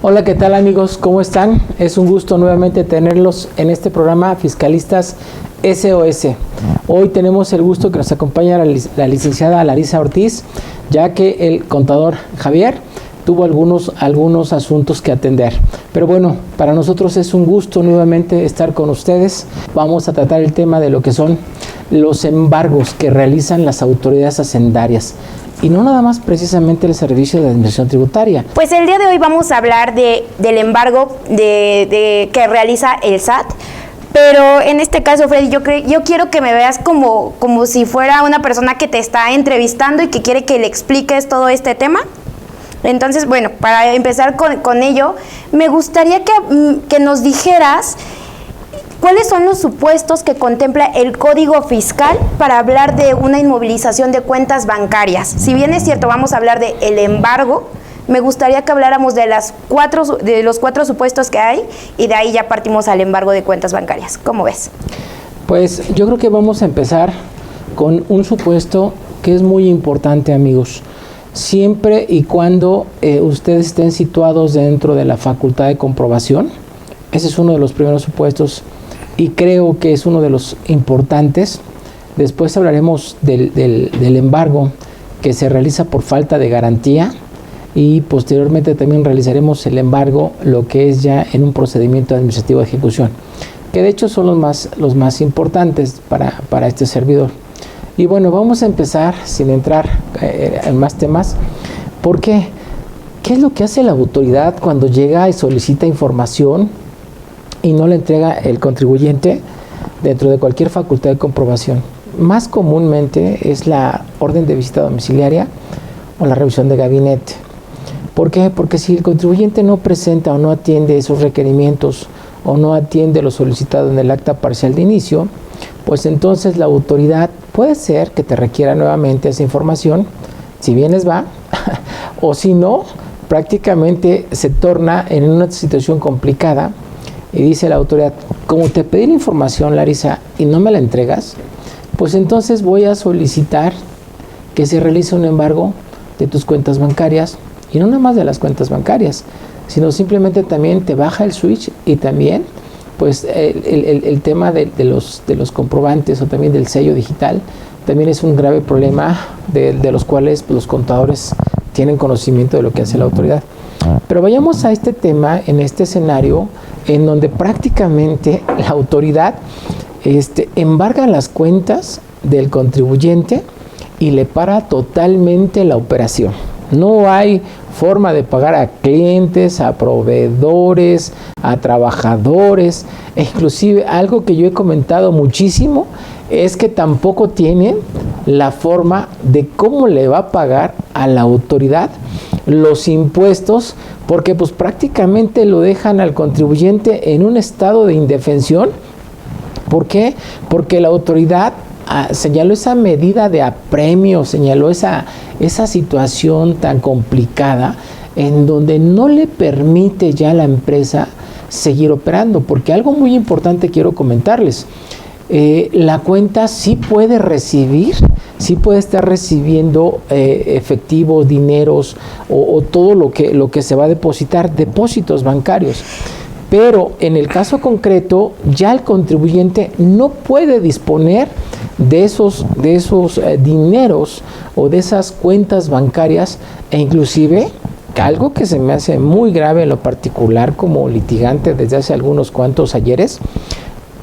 Hola, ¿qué tal amigos? ¿Cómo están? Es un gusto nuevamente tenerlos en este programa Fiscalistas SOS. Hoy tenemos el gusto que nos acompaña la licenciada Larisa Ortiz, ya que el contador Javier tuvo algunos asuntos que atender. Pero bueno, para nosotros es un gusto nuevamente estar con ustedes. Vamos a tratar el tema de lo que son los embargos que realizan las autoridades hacendarias. Y no nada más precisamente el Servicio de Administración Tributaria. Pues el día de hoy vamos a hablar del embargo que realiza el SAT, pero en este caso, Freddy, yo quiero que me veas como si fuera una persona que te está entrevistando y que quiere que le expliques todo este tema. Entonces, bueno, para empezar con ello, me gustaría que nos dijeras ¿cuáles son los supuestos que contempla el Código Fiscal para hablar de una inmovilización de cuentas bancarias? Si bien es cierto, vamos a hablar del embargo, me gustaría que habláramos de los cuatro supuestos que hay y de ahí ya partimos al embargo de cuentas bancarias. ¿Cómo ves? Pues yo creo que vamos a empezar con un supuesto que es muy importante, amigos. Siempre y cuando ustedes estén situados dentro de la facultad de comprobación, ese es uno de los primeros supuestos y creo que es uno de los importantes. Después hablaremos del embargo que se realiza por falta de garantía y posteriormente también realizaremos el embargo, lo que es ya en un procedimiento administrativo de ejecución, que de hecho son los más importantes para este servidor. Y bueno, vamos a empezar sin entrar en más temas. ¿Por qué? ¿Qué es lo que hace la autoridad cuando llega y solicita información y no la entrega el contribuyente dentro de cualquier facultad de comprobación? Más comúnmente es la orden de visita domiciliaria o la revisión de gabinete. ¿Por qué? Porque si el contribuyente no presenta o no atiende esos requerimientos o no atiende lo solicitado en el acta parcial de inicio, pues entonces la autoridad puede ser que te requiera nuevamente esa información, si bien les va, o si no, prácticamente se torna en una situación complicada. Y dice la autoridad, como te pedí la información, Larisa, y no me la entregas, pues entonces voy a solicitar que se realice un embargo de tus cuentas bancarias, y no nada más de las cuentas bancarias, sino simplemente también te baja el switch y también pues el tema de los comprobantes o también del sello digital, también es un grave problema de los cuales pues, los contadores tienen conocimiento de lo que hace la autoridad. Pero vayamos a este tema, en este escenario, en donde prácticamente la autoridad embarga las cuentas del contribuyente y le para totalmente la operación. No hay forma de pagar a clientes, a proveedores, a trabajadores, e inclusive algo que yo he comentado muchísimo es que tampoco tiene la forma de cómo le va a pagar a la autoridad los impuestos, porque pues prácticamente lo dejan al contribuyente en un estado de indefensión. ¿Por qué? Porque la autoridad señaló esa medida de apremio, señaló esa situación tan complicada en donde no le permite ya a la empresa seguir operando, porque algo muy importante quiero comentarles. La cuenta sí puede recibir, sí puede estar recibiendo efectivos, dineros o todo lo que se va a depositar, depósitos bancarios. Pero en el caso concreto, ya el contribuyente no puede disponer de esos dineros o de esas cuentas bancarias, e inclusive algo que se me hace muy grave en lo particular como litigante desde hace algunos cuantos ayeres,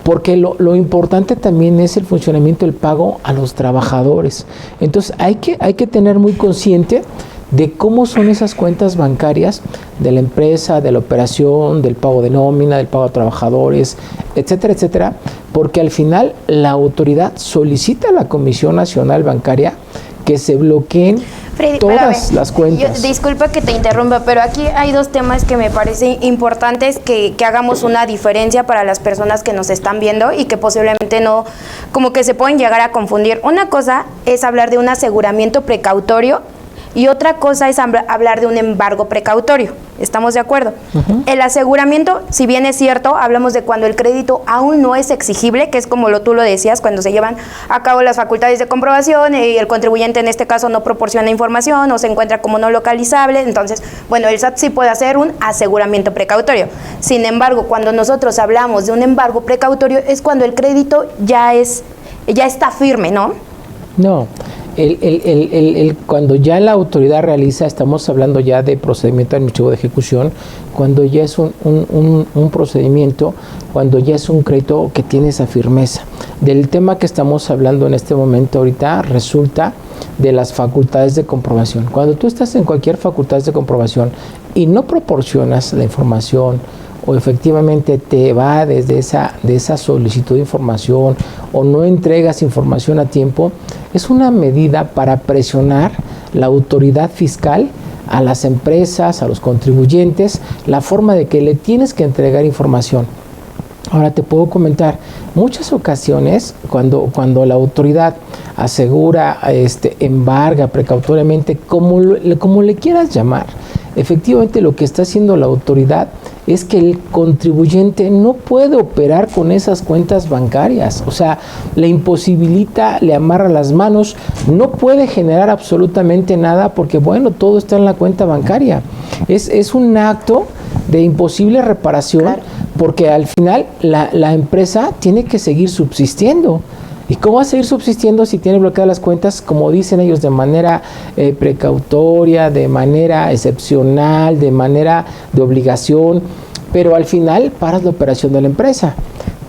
porque lo importante también es el funcionamiento del pago a los trabajadores. Entonces hay que tener muy consciente de cómo son esas cuentas bancarias de la empresa, de la operación, del pago de nómina, del pago a trabajadores, etcétera, etcétera, porque al final la autoridad solicita a la Comisión Nacional Bancaria que se bloqueen Freddy, todas las cuentas. Disculpa que te interrumpa, pero aquí hay dos temas que me parecen importantes que hagamos una diferencia para las personas que nos están viendo y que posiblemente no, como que se pueden llegar a confundir. Una cosa es hablar de un aseguramiento precautorio y otra cosa es hablar de un embargo precautorio. ¿Estamos de acuerdo? El aseguramiento, si bien es cierto, hablamos de cuando el crédito aún no es exigible, que es como tú lo decías, cuando se llevan a cabo las facultades de comprobación y el contribuyente en este caso no proporciona información o se encuentra como no localizable. Entonces, bueno, el SAT sí puede hacer un aseguramiento precautorio. Sin embargo, cuando nosotros hablamos de un embargo precautorio es cuando el crédito ya está firme, ¿no? No. Cuando ya la autoridad realiza, estamos hablando ya de procedimiento administrativo de ejecución, cuando ya es un procedimiento, cuando ya es un crédito que tiene esa firmeza. Del tema que estamos hablando en este momento ahorita resulta de las facultades de comprobación. Cuando tú estás en cualquier facultad de comprobación y no proporcionas la información o efectivamente te va desde de esa solicitud de información o no entregas información a tiempo, es una medida para presionar la autoridad fiscal a las empresas, a los contribuyentes, la forma de que le tienes que entregar información. Ahora te puedo comentar, muchas ocasiones cuando la autoridad asegura, embarga precautoriamente, como le quieras llamar, efectivamente lo que está haciendo la autoridad es que el contribuyente no puede operar con esas cuentas bancarias, o sea, le imposibilita, le amarra las manos, no puede generar absolutamente nada porque, bueno, todo está en la cuenta bancaria. Es un acto de imposible reparación, claro, porque al final la empresa tiene que seguir subsistiendo. ¿Y cómo va a seguir subsistiendo si tiene bloqueadas las cuentas, como dicen ellos, de manera precautoria, de manera excepcional, de manera de obligación? Pero al final paras la operación de la empresa,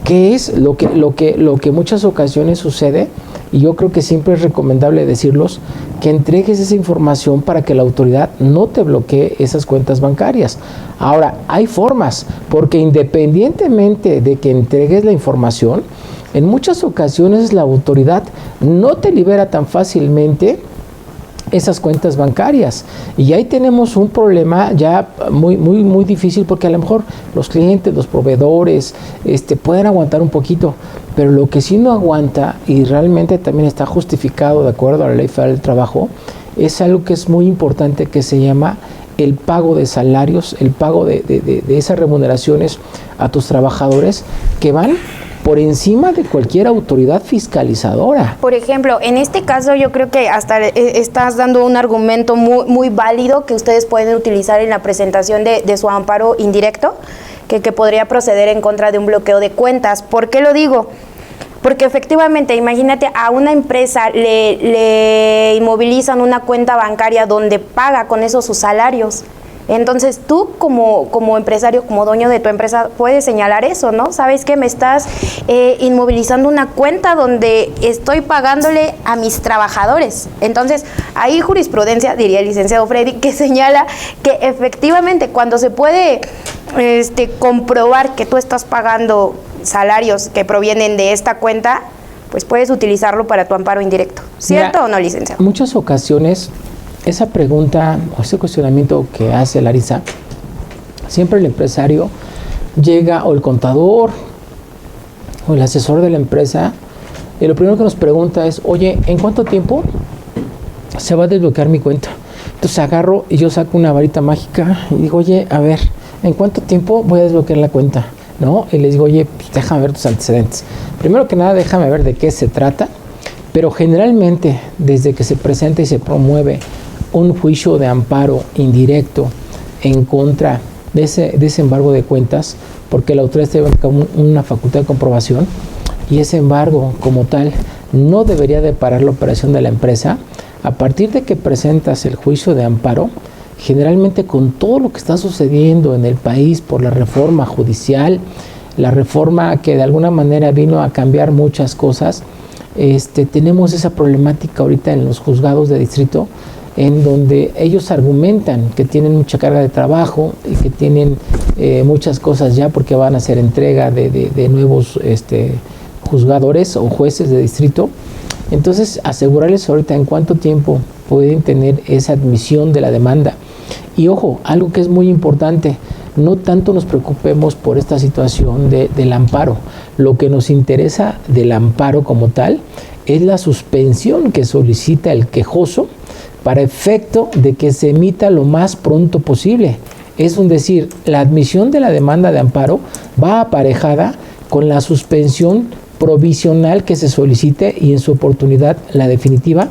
que es lo que muchas ocasiones sucede, y yo creo que siempre es recomendable decirlos, que entregues esa información para que la autoridad no te bloquee esas cuentas bancarias. Ahora, hay formas, porque independientemente de que entregues la información, en muchas ocasiones la autoridad no te libera tan fácilmente esas cuentas bancarias, y ahí tenemos un problema ya muy difícil, porque a lo mejor los clientes, los proveedores pueden aguantar un poquito, pero lo que sí no aguanta, y realmente también está justificado de acuerdo a la Ley Federal del Trabajo, es algo que es muy importante, que se llama el pago de salarios, el pago de esas remuneraciones a tus trabajadores, que van por encima de cualquier autoridad fiscalizadora. Por ejemplo, en este caso yo creo que hasta estás dando un argumento muy válido que ustedes pueden utilizar en la presentación de su amparo indirecto, que podría proceder en contra de un bloqueo de cuentas. ¿Por qué lo digo? Porque efectivamente, imagínate, a una empresa le inmovilizan una cuenta bancaria donde paga con eso sus salarios. Entonces tú como empresario, como dueño de tu empresa, puedes señalar eso, ¿no? ¿Sabes qué? Me estás inmovilizando una cuenta donde estoy pagándole a mis trabajadores. Entonces hay jurisprudencia, diría el licenciado Freddy, que señala que efectivamente cuando se puede comprobar que tú estás pagando salarios que provienen de esta cuenta, pues puedes utilizarlo para tu amparo indirecto. ¿Cierto o no, licenciado? En muchas ocasiones esa pregunta o ese cuestionamiento que hace Larisa, siempre el empresario llega, o el contador o el asesor de la empresa, y lo primero que nos pregunta es: oye, ¿en cuánto tiempo se va a desbloquear mi cuenta? Entonces agarro y yo saco una varita mágica y digo: oye, a ver, ¿en cuánto tiempo voy a desbloquear la cuenta? ¿No? Y les digo: oye, pues déjame ver tus antecedentes. Primero que nada, déjame ver de qué se trata, pero generalmente desde que se presenta y se promueve un juicio de amparo indirecto en contra de ese embargo de cuentas, porque la autoridad tiene una facultad de comprobación, y ese embargo como tal no debería de parar la operación de la empresa. A partir de que presentas el juicio de amparo, generalmente con todo lo que está sucediendo en el país por la reforma judicial, la reforma que de alguna manera vino a cambiar muchas cosas, tenemos esa problemática ahorita en los juzgados de distrito, en donde ellos argumentan que tienen mucha carga de trabajo y que tienen muchas cosas ya, porque van a hacer entrega de nuevos juzgadores o jueces de distrito. Entonces, asegurarles ahorita en cuánto tiempo pueden tener esa admisión de la demanda. Y ojo, algo que es muy importante: no tanto nos preocupemos por esta situación del amparo. Lo que nos interesa del amparo como tal es la suspensión que solicita el quejoso para efecto de que se emita lo más pronto posible. Es decir, la admisión de la demanda de amparo va aparejada con la suspensión provisional que se solicite y en su oportunidad la definitiva,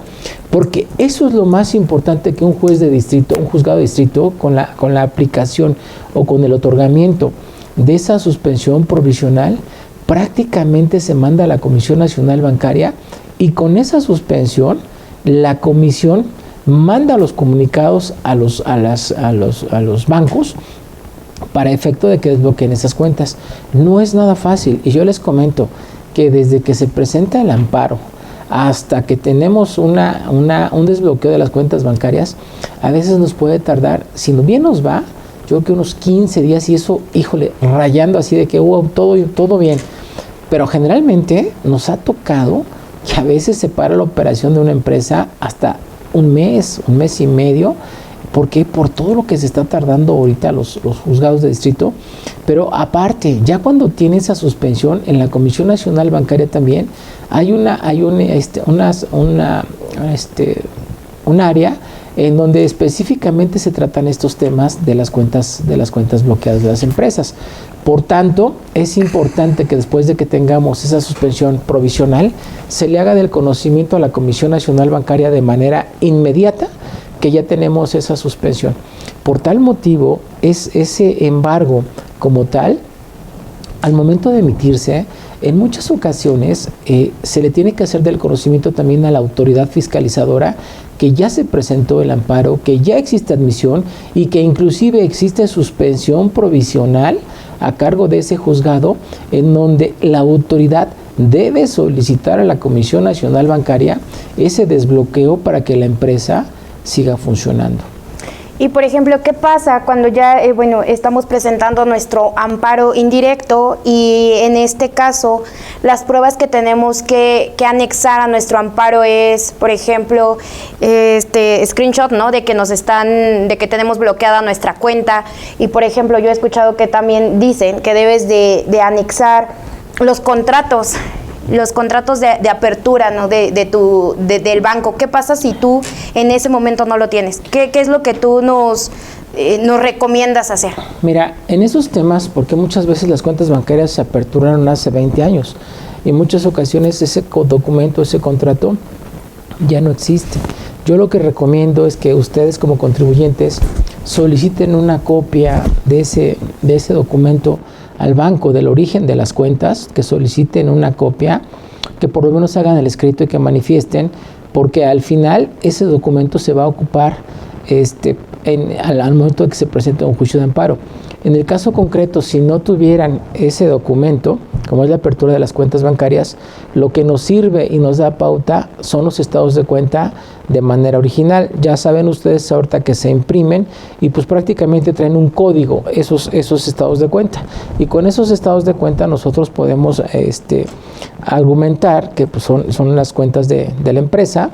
porque eso es lo más importante que un juez de distrito, un juzgado de distrito, con la aplicación o con el otorgamiento de esa suspensión provisional, prácticamente se manda a la Comisión Nacional Bancaria y con esa suspensión la comisión manda los comunicados a los bancos para efecto de que desbloqueen esas cuentas. No es nada fácil y yo les comento que desde que se presenta el amparo hasta que tenemos un desbloqueo de las cuentas bancarias, a veces nos puede tardar, si bien nos va, yo creo que unos 15 días y eso, híjole, rayando así de que todo bien. Pero generalmente nos ha tocado que a veces se para la operación de una empresa hasta un mes y medio. ¿Por qué? Por todo lo que se está tardando ahorita los juzgados de distrito. Pero aparte, ya cuando tiene esa suspensión, en la Comisión Nacional Bancaria también hay un área en donde específicamente se tratan estos temas de las cuentas bloqueadas de las empresas. Por tanto, es importante que después de que tengamos esa suspensión provisional, se le haga del conocimiento a la Comisión Nacional Bancaria de manera inmediata que ya tenemos esa suspensión. Por tal motivo, ese embargo como tal, al momento de emitirse, en muchas ocasiones se le tiene que hacer del conocimiento también a la autoridad fiscalizadora que ya se presentó el amparo, que ya existe admisión y que inclusive existe suspensión provisional a cargo de ese juzgado, en donde la autoridad debe solicitar a la Comisión Nacional Bancaria ese desbloqueo para que la empresa siga funcionando. Y por ejemplo, ¿qué pasa cuando ya estamos presentando nuestro amparo indirecto y en este caso las pruebas que tenemos que anexar a nuestro amparo es, por ejemplo, screenshot, ¿no? de que tenemos bloqueada nuestra cuenta? Y por ejemplo, yo he escuchado que también dicen que debes de anexar los contratos de apertura, ¿no? del banco. ¿Qué pasa si tú en ese momento no lo tienes? ¿Qué es lo que tú nos recomiendas hacer? Mira, en esos temas, porque muchas veces las cuentas bancarias se aperturaron hace 20 años y en muchas ocasiones ese documento, ese contrato ya no existe. Yo lo que recomiendo es que ustedes como contribuyentes soliciten una copia de ese documento al banco del origen de las cuentas, que soliciten una copia, que por lo menos hagan el escrito y que manifiesten, porque al final ese documento se va a ocupar al momento de que se presente un juicio de amparo. En el caso concreto, si no tuvieran ese documento, como es la apertura de las cuentas bancarias, lo que nos sirve y nos da pauta son los estados de cuenta de manera original. Ya saben ustedes ahorita que se imprimen y pues prácticamente traen un código esos estados de cuenta. Y con esos estados de cuenta nosotros podemos argumentar que pues son las cuentas de la empresa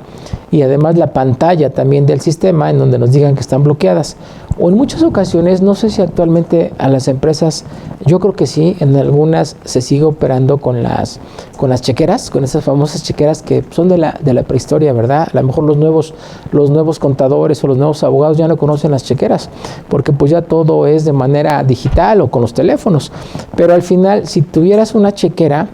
y además la pantalla también del sistema en donde nos digan que están bloqueadas. O en muchas ocasiones, no sé si actualmente a las empresas, yo creo que sí, en algunas se sigue operando con las chequeras, con esas famosas chequeras que son de la prehistoria, ¿verdad? A lo mejor los nuevos contadores o los nuevos abogados ya no conocen las chequeras, porque pues ya todo es de manera digital o con los teléfonos. Pero al final, si tuvieras una chequera,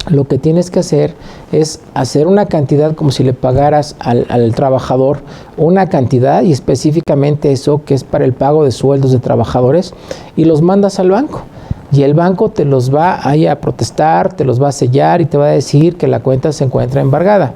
lo que tienes que hacer es hacer una cantidad como si le pagaras al trabajador una cantidad y específicamente eso que es para el pago de sueldos de trabajadores y los mandas al banco. Y el banco te los va a protestar, te los va a sellar y te va a decir que la cuenta se encuentra embargada.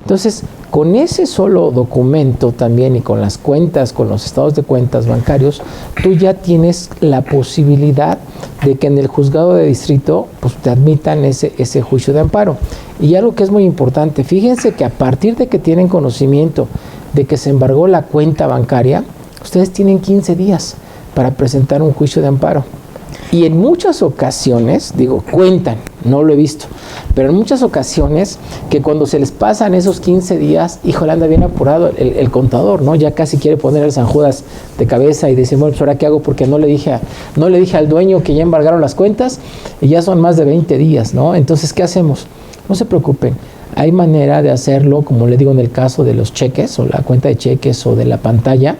Entonces, con ese solo documento también y con las cuentas, con los estados de cuentas bancarios, tú ya tienes la posibilidad de que en el juzgado de distrito pues, te admitan ese juicio de amparo. Y algo que es muy importante, fíjense que a partir de que tienen conocimiento de que se embargó la cuenta bancaria, ustedes tienen 15 días para presentar un juicio de amparo. Y en muchas ocasiones, cuentan, no lo he visto, pero en muchas ocasiones que cuando se les pasan esos 15 días, híjole, anda bien apurado el contador, ¿no? Ya casi quiere poner el San Judas de cabeza y dice, bueno, pues ahora qué hago porque no le dije al dueño que ya embargaron las cuentas y ya son más de 20 días, ¿no? Entonces, ¿qué hacemos? No se preocupen. hay manera de hacerlo, como le digo, en el caso de los cheques o la cuenta de cheques o de la pantalla.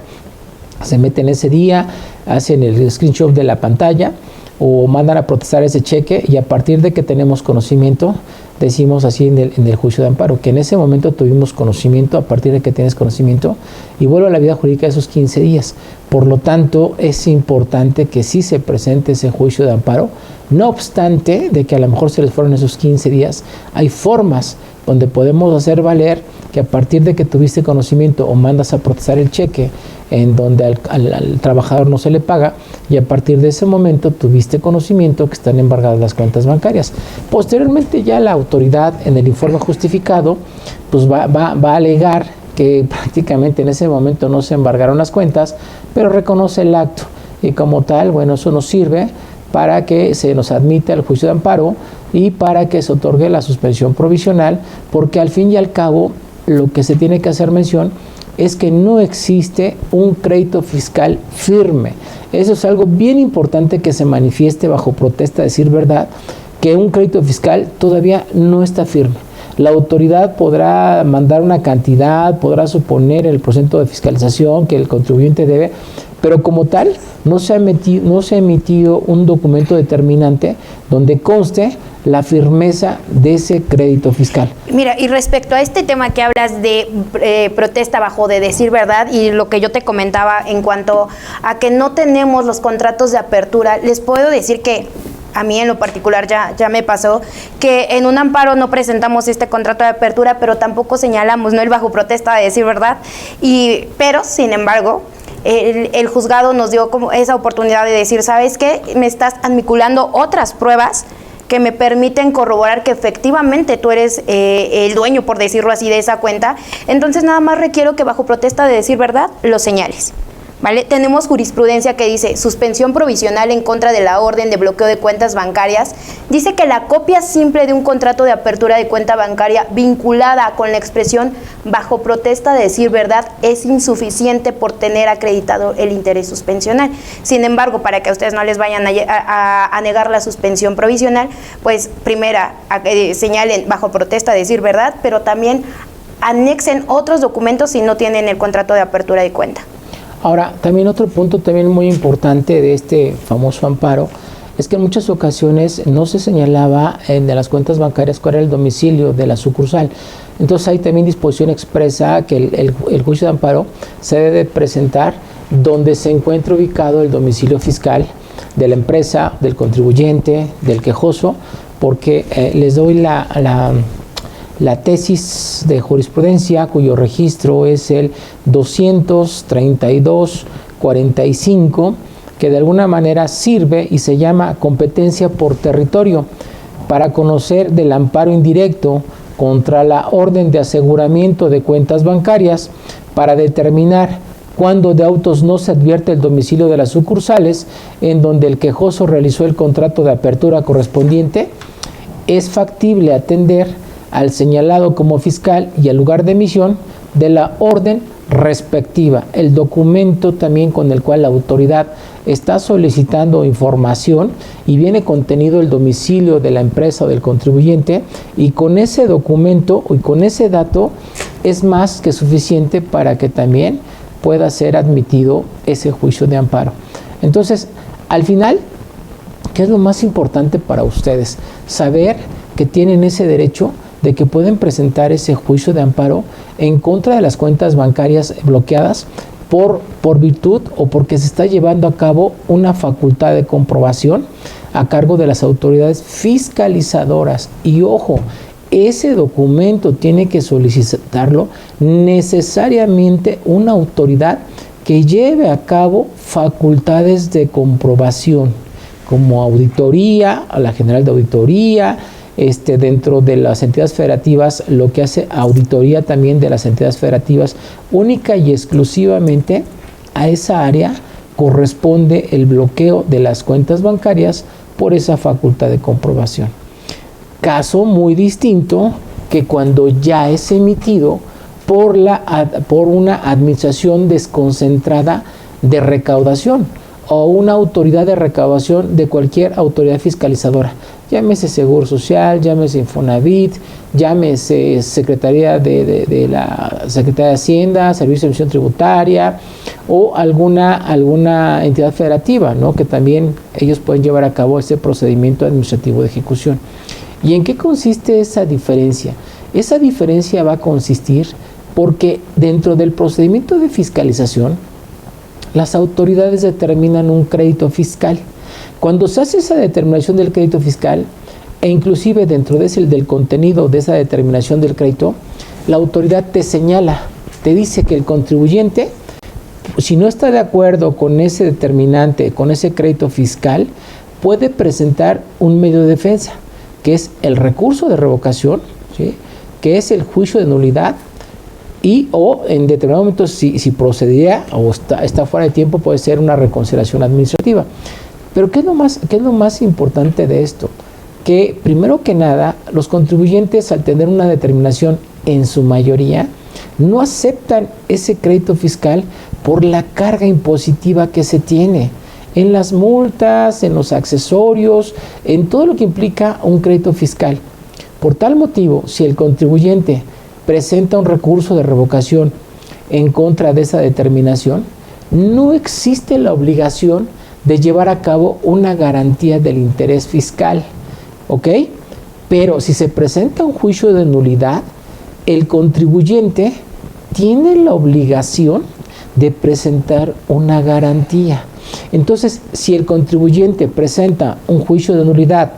Se meten ese día, hacen el screenshot de la pantalla o mandan a protestar ese cheque, y a partir de que tenemos conocimiento, decimos así en el juicio de amparo, que en ese momento tuvimos conocimiento, a partir de que tienes conocimiento, y vuelve a la vida jurídica esos 15 días. Por lo tanto, es importante que sí se presente ese juicio de amparo. No obstante de que a lo mejor se les fueron esos 15 días, hay formas donde podemos hacer valer que a partir de que tuviste conocimiento o mandas a protestar el cheque en donde al trabajador no se le paga, y a partir de ese momento tuviste conocimiento que están embargadas las cuentas bancarias. Posteriormente ya la autoridad en el informe justificado pues va a alegar que prácticamente en ese momento no se embargaron las cuentas, pero reconoce el acto, y como tal, bueno, eso nos sirve para que se nos admita el juicio de amparo y para que se otorgue la suspensión provisional, porque al fin y al cabo lo que se tiene que hacer mención es que no existe un crédito fiscal firme. Eso es algo bien importante que se manifieste bajo protesta, decir verdad, que un crédito fiscal todavía no está firme. La autoridad podrá mandar una cantidad, podrá suponer el porcentaje de fiscalización que el contribuyente debe, pero como tal no se ha emitido un documento determinante donde conste la firmeza de ese crédito fiscal. Mira, y respecto a este tema que hablas de protesta bajo de decir verdad, y lo que yo te comentaba en cuanto a que no tenemos los contratos de apertura, les puedo decir que a mí en lo particular ya me pasó que en un amparo no presentamos este contrato de apertura, pero tampoco señalamos, ¿no?, el bajo protesta de decir verdad, pero sin embargo el juzgado nos dio como esa oportunidad de decir, ¿sabes qué? Me estás admiculando otras pruebas que me permiten corroborar que efectivamente tú eres el dueño, por decirlo así, de esa cuenta. Entonces nada más requiero que bajo protesta de decir verdad lo señales, ¿vale? Tenemos jurisprudencia que dice suspensión provisional en contra de la orden de bloqueo de cuentas bancarias. Dice que la copia simple de un contrato de apertura de cuenta bancaria vinculada con la expresión bajo protesta de decir verdad es insuficiente por tener acreditado el interés suspensional. Sin embargo, para que a ustedes no les vayan a negar la suspensión provisional, pues primera señalen bajo protesta de decir verdad, pero también anexen otros documentos si no tienen el contrato de apertura de cuenta. Ahora, también otro punto también muy importante de este famoso amparo es que en muchas ocasiones no se señalaba de las cuentas bancarias cuál era el domicilio de la sucursal. Entonces hay también disposición expresa que el juicio de amparo se debe presentar donde se encuentre ubicado el domicilio fiscal de la empresa, del contribuyente, del quejoso, porque les doy la tesis de jurisprudencia cuyo registro es el 232-45, que de alguna manera sirve y se llama competencia por territorio para conocer del amparo indirecto contra la orden de aseguramiento de cuentas bancarias para determinar cuando de autos no se advierte el domicilio de las sucursales en donde el quejoso realizó el contrato de apertura correspondiente, es factible atender al señalado como fiscal y al lugar de emisión de la orden respectiva, el documento también con el cual la autoridad está solicitando información y viene contenido el domicilio de la empresa o del contribuyente, y con ese documento y con ese dato es más que suficiente para que también pueda ser admitido ese juicio de amparo. Entonces, al final, ¿qué es lo más importante para ustedes? Saber que tienen ese derecho de que pueden presentar ese juicio de amparo en contra de las cuentas bancarias bloqueadas por virtud o porque se está llevando a cabo una facultad de comprobación a cargo de las autoridades fiscalizadoras. Y ojo, ese documento tiene que solicitarlo necesariamente una autoridad que lleve a cabo facultades de comprobación, como auditoría, a la General de Auditoría, dentro de las entidades federativas, lo que hace auditoría también de las entidades federativas, única y exclusivamente a esa área corresponde el bloqueo de las cuentas bancarias por esa facultad de comprobación. Caso muy distinto que cuando ya es emitido por una administración desconcentrada de recaudación o una autoridad de recaudación de cualquier autoridad fiscalizadora. llámese Seguro Social, llámese Infonavit, llámese Secretaría de la Secretaría de Hacienda, Servicio de Administración Tributaria o alguna entidad federativa, ¿no? Que también ellos pueden llevar a cabo ese procedimiento administrativo de ejecución. ¿Y en qué consiste esa diferencia? Esa diferencia va a consistir porque dentro del procedimiento de fiscalización, las autoridades determinan un crédito fiscal. Cuando se hace esa determinación del crédito fiscal, e inclusive dentro del contenido de esa determinación del crédito, la autoridad te señala, te dice que el contribuyente, si no está de acuerdo con ese determinante, con ese crédito fiscal, puede presentar un medio de defensa, que es el recurso de revocación, ¿sí?, que es el juicio de nulidad, y o en determinado momento si procedía o está fuera de tiempo, puede ser una reconsideración administrativa. Pero ¿qué es lo más importante de esto? Que primero que nada, los contribuyentes, al tener una determinación en su mayoría, no aceptan ese crédito fiscal por la carga impositiva que se tiene en las multas, en los accesorios, en todo lo que implica un crédito fiscal. Por tal motivo, si el contribuyente presenta un recurso de revocación en contra de esa determinación, no existe la obligación de llevar a cabo una garantía del interés fiscal, ¿ok? Pero si se presenta un juicio de nulidad, el contribuyente tiene la obligación de presentar una garantía. Entonces, si el contribuyente presenta un juicio de nulidad,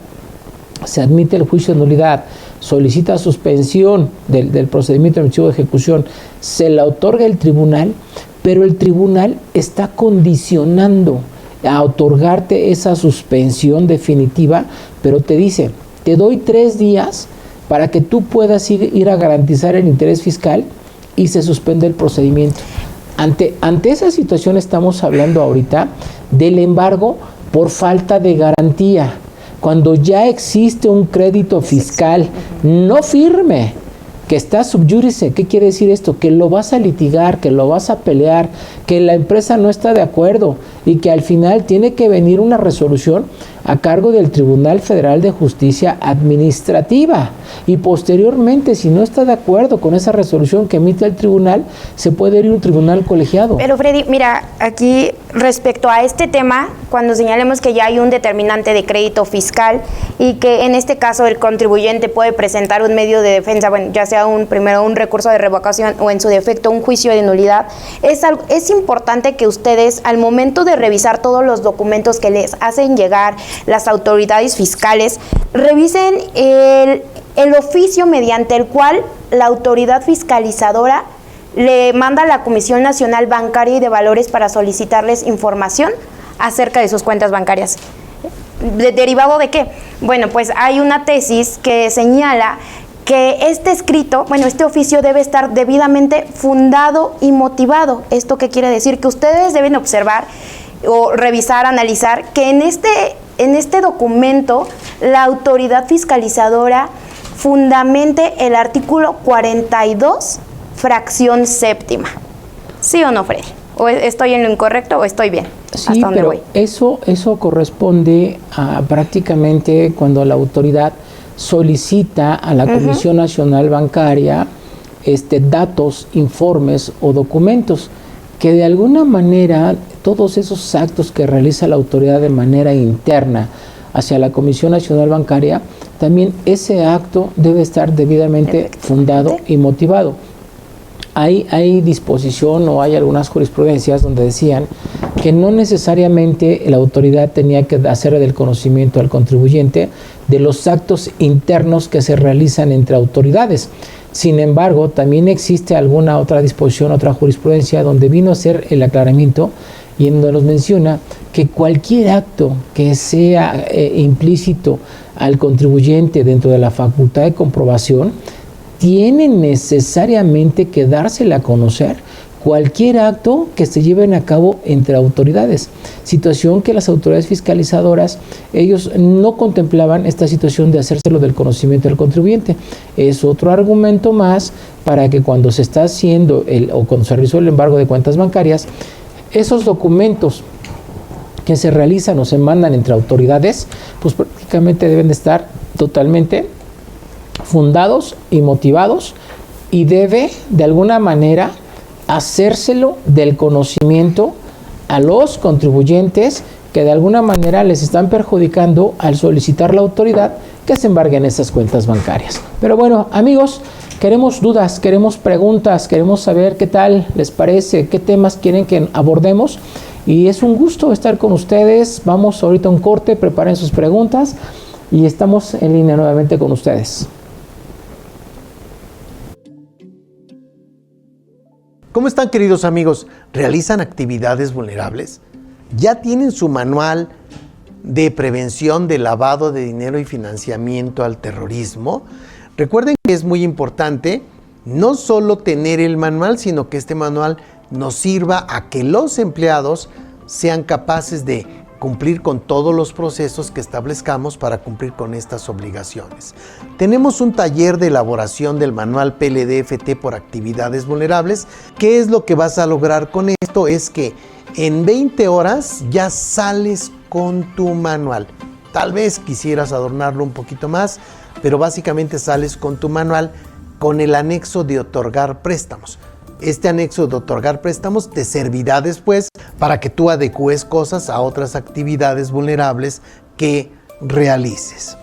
se admite el juicio de nulidad, solicita suspensión del procedimiento administrativo de ejecución, se la otorga el tribunal, pero el tribunal está condicionando a otorgarte esa suspensión definitiva, pero te dice, te doy 3 días para que tú puedas ir a garantizar el interés fiscal y se suspende el procedimiento. Ante esa situación estamos hablando ahorita del embargo por falta de garantía. Cuando ya existe un crédito fiscal no firme, que está sub iudice, ¿qué quiere decir esto? Que lo vas a litigar, que lo vas a pelear, que la empresa no está de acuerdo y que al final tiene que venir una resolución a cargo del Tribunal Federal de Justicia Administrativa. Y posteriormente, si no está de acuerdo con esa resolución que emite el tribunal, se puede ir a un tribunal colegiado. Pero Freddy, mira, aquí respecto a este tema, cuando señalemos que ya hay un determinante de crédito fiscal y que en este caso el contribuyente puede presentar un medio de defensa, bueno, ya sea primero un recurso de revocación o en su defecto un juicio de nulidad, es importante que ustedes al momento de revisar todos los documentos que les hacen llegar las autoridades fiscales, revisen el oficio mediante el cual la autoridad fiscalizadora le manda a la Comisión Nacional Bancaria y de Valores para solicitarles información acerca de sus cuentas bancarias. ¿Derivado de qué? Bueno, pues hay una tesis que señala que este escrito, este oficio debe estar debidamente fundado y motivado. ¿Esto qué quiere decir? Que ustedes deben observar o revisar, analizar que en este documento la autoridad fiscalizadora fundamente el artículo 42, fracción séptima. ¿Sí o no, Freddy? ¿O estoy en lo incorrecto o estoy bien? Sí, pero eso corresponde a prácticamente cuando la autoridad solicita a la Comisión Nacional Bancaria datos, informes o documentos que de alguna manera todos esos actos que realiza la autoridad de manera interna hacia la Comisión Nacional Bancaria, también ese acto debe estar debidamente fundado y motivado. Hay disposición o hay algunas jurisprudencias donde decían que no necesariamente la autoridad tenía que hacer del conocimiento al contribuyente de los actos internos que se realizan entre autoridades. Sin embargo, también existe alguna otra disposición, otra jurisprudencia donde vino a ser el aclaramiento y en donde nos menciona que cualquier acto que sea implícito al contribuyente dentro de la facultad de comprobación tiene necesariamente que dársela a conocer cualquier acto que se lleven a cabo entre autoridades. Situación que las autoridades fiscalizadoras, ellos no contemplaban esta situación de hacérselo del conocimiento del contribuyente. Es otro argumento más para que cuando se está haciendo o cuando se realizó el embargo de cuentas bancarias, esos documentos que se realizan o se mandan entre autoridades, pues lógicamente deben de estar totalmente fundados y motivados, y debe de alguna manera hacérselo del conocimiento a los contribuyentes que de alguna manera les están perjudicando al solicitar la autoridad que se embarguen esas cuentas bancarias. Pero bueno, amigos, queremos dudas, queremos preguntas, queremos saber qué tal les parece, qué temas quieren que abordemos, y es un gusto estar con ustedes. Vamos ahorita a un corte, preparen sus preguntas y estamos en línea nuevamente con ustedes. ¿Cómo están, queridos amigos? ¿Realizan actividades vulnerables? ¿Ya tienen su manual de prevención de lavado de dinero y financiamiento al terrorismo? Recuerden que es muy importante no solo tener el manual, sino que este manual nos sirva a que los empleados sean capaces de cumplir con todos los procesos que establezcamos para cumplir con estas obligaciones. Tenemos un taller de elaboración del manual PLDFT por actividades vulnerables. ¿Qué es lo que vas a lograr con esto? Es que en 20 horas ya sales con tu manual. Tal vez quisieras adornarlo un poquito más, pero básicamente sales con tu manual con el anexo de otorgar préstamos. Este anexo de otorgar préstamos te servirá después para que tú adecúes cosas a otras actividades vulnerables que realices.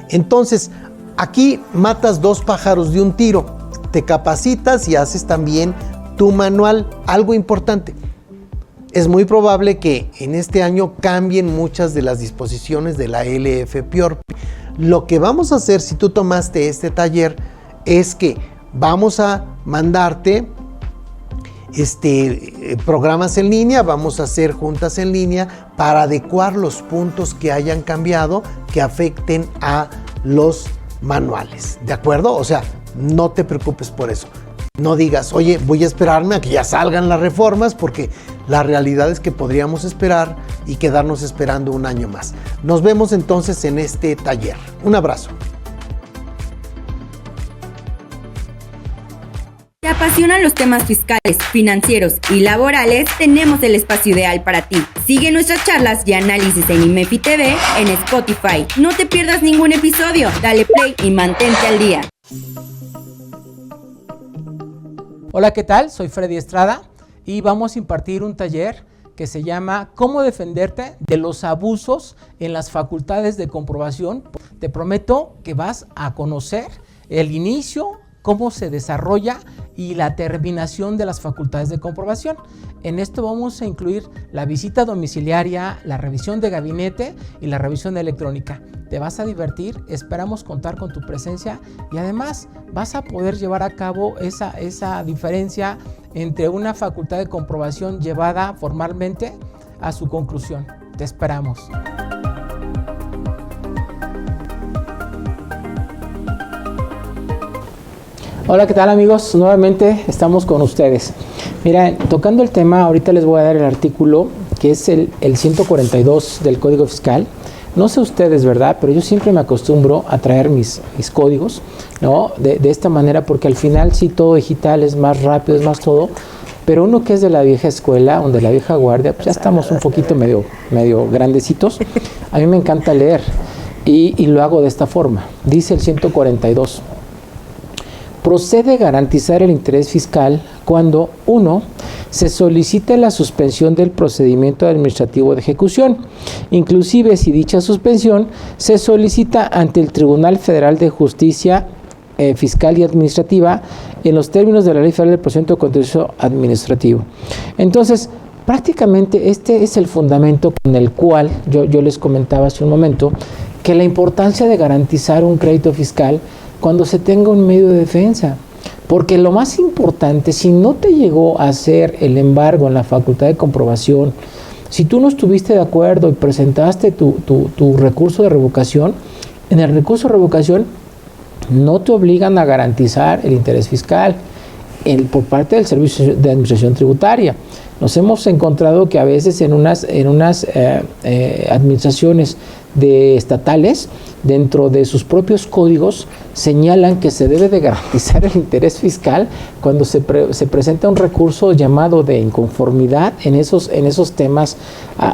Entonces, aquí matas dos pájaros de un tiro. Te capacitas y haces también tu manual. Algo importante, es muy probable que en este año cambien muchas de las disposiciones de la LFPORPI. Lo que vamos a hacer si tú tomaste este taller es que vamos a mandarte programas en línea, vamos a hacer juntas en línea para adecuar los puntos que hayan cambiado que afecten a los manuales, ¿de acuerdo? O sea, no te preocupes por eso. No digas, oye, voy a esperarme a que ya salgan las reformas, porque la realidad es que podríamos esperar y quedarnos esperando un año más. Nos vemos entonces en este taller. Un abrazo. ¿Te apasionan los temas fiscales, financieros y laborales? Tenemos el espacio ideal para ti. Sigue nuestras charlas y análisis en IMEFI TV en Spotify. No te pierdas ningún episodio. Dale play y mantente al día. Hola, ¿qué tal? Soy Freddy Estrada y vamos a impartir un taller que se llama ¿Cómo defenderte de los abusos en las facultades de comprobación? Te prometo que vas a conocer el inicio, cómo se desarrolla y la terminación de las facultades de comprobación. En esto vamos a incluir la visita domiciliaria, la revisión de gabinete y la revisión electrónica. Te vas a divertir, esperamos contar con tu presencia y además vas a poder llevar a cabo esa diferencia entre una facultad de comprobación llevada formalmente a su conclusión. Te esperamos. Hola, ¿qué tal, amigos? Nuevamente estamos con ustedes. Mira, tocando el tema, ahorita les voy a dar el artículo que es el 142 del Código Fiscal. No sé ustedes, ¿verdad? Pero yo siempre me acostumbro a traer mis códigos, ¿no? De esta manera, porque al final sí, todo digital es más rápido, es más todo. Pero uno que es de la vieja escuela, o de la vieja guardia, pues ya estamos un poquito medio grandecitos. A mí me encanta leer y lo hago de esta forma. Dice el 142. Procede garantizar el interés fiscal cuando 1. Se solicita la suspensión del procedimiento administrativo de ejecución, inclusive si dicha suspensión se solicita ante el Tribunal Federal de Justicia Fiscal y Administrativa en los términos de la Ley Federal del Procedimiento Contencioso Administrativo. Entonces, prácticamente este es el fundamento con el cual yo les comentaba hace un momento que la importancia de garantizar un crédito fiscal cuando se tenga un medio de defensa. Porque lo más importante, si no te llegó a hacer el embargo en la facultad de comprobación, si tú no estuviste de acuerdo y presentaste tu recurso de revocación, en el recurso de revocación no te obligan a garantizar el interés fiscal por parte del Servicio de Administración Tributaria. Nos hemos encontrado que a veces en unas administraciones estatales, dentro de sus propios códigos, señalan que se debe de garantizar el interés fiscal cuando se presenta un recurso llamado de inconformidad en esos temas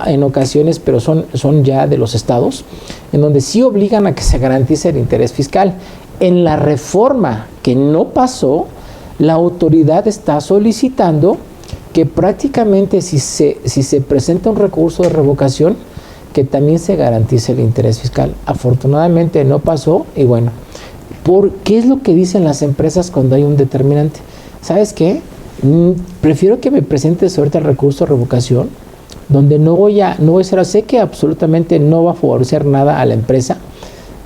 en ocasiones, pero son ya de los estados, en donde sí obligan a que se garantice el interés fiscal. En la reforma que no pasó, la autoridad está solicitando que prácticamente si se presenta un recurso de revocación, que también se garantice el interés fiscal. Afortunadamente no pasó y bueno, ¿qué es lo que dicen las empresas cuando hay un determinante? ¿Sabes qué? Prefiero que me presentes ahorita el recurso de revocación, donde no voy a ser, sé que absolutamente no va a favorecer nada a la empresa,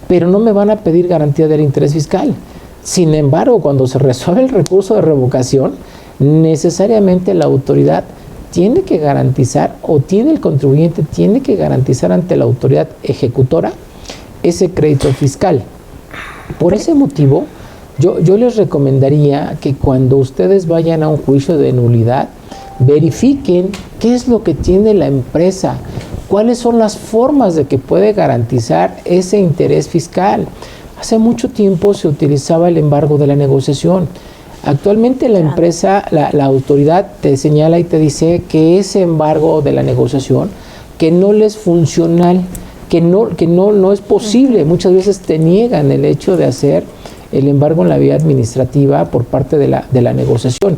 pero no me van a pedir garantía del interés fiscal. Sin embargo, cuando se resuelve el recurso de revocación, necesariamente la autoridad tiene que garantizar, o el contribuyente tiene que garantizar ante la autoridad ejecutora ese crédito fiscal. Por ese motivo, yo les recomendaría que cuando ustedes vayan a un juicio de nulidad, verifiquen qué es lo que tiene la empresa, cuáles son las formas de que puede garantizar ese interés fiscal. Hace mucho tiempo se utilizaba el embargo de la negociación. Actualmente la empresa, la autoridad te señala y te dice que ese embargo de la negociación, que no le es funcional, que no es posible. Muchas veces te niegan el hecho de hacer el embargo en la vía administrativa por parte de la negociación.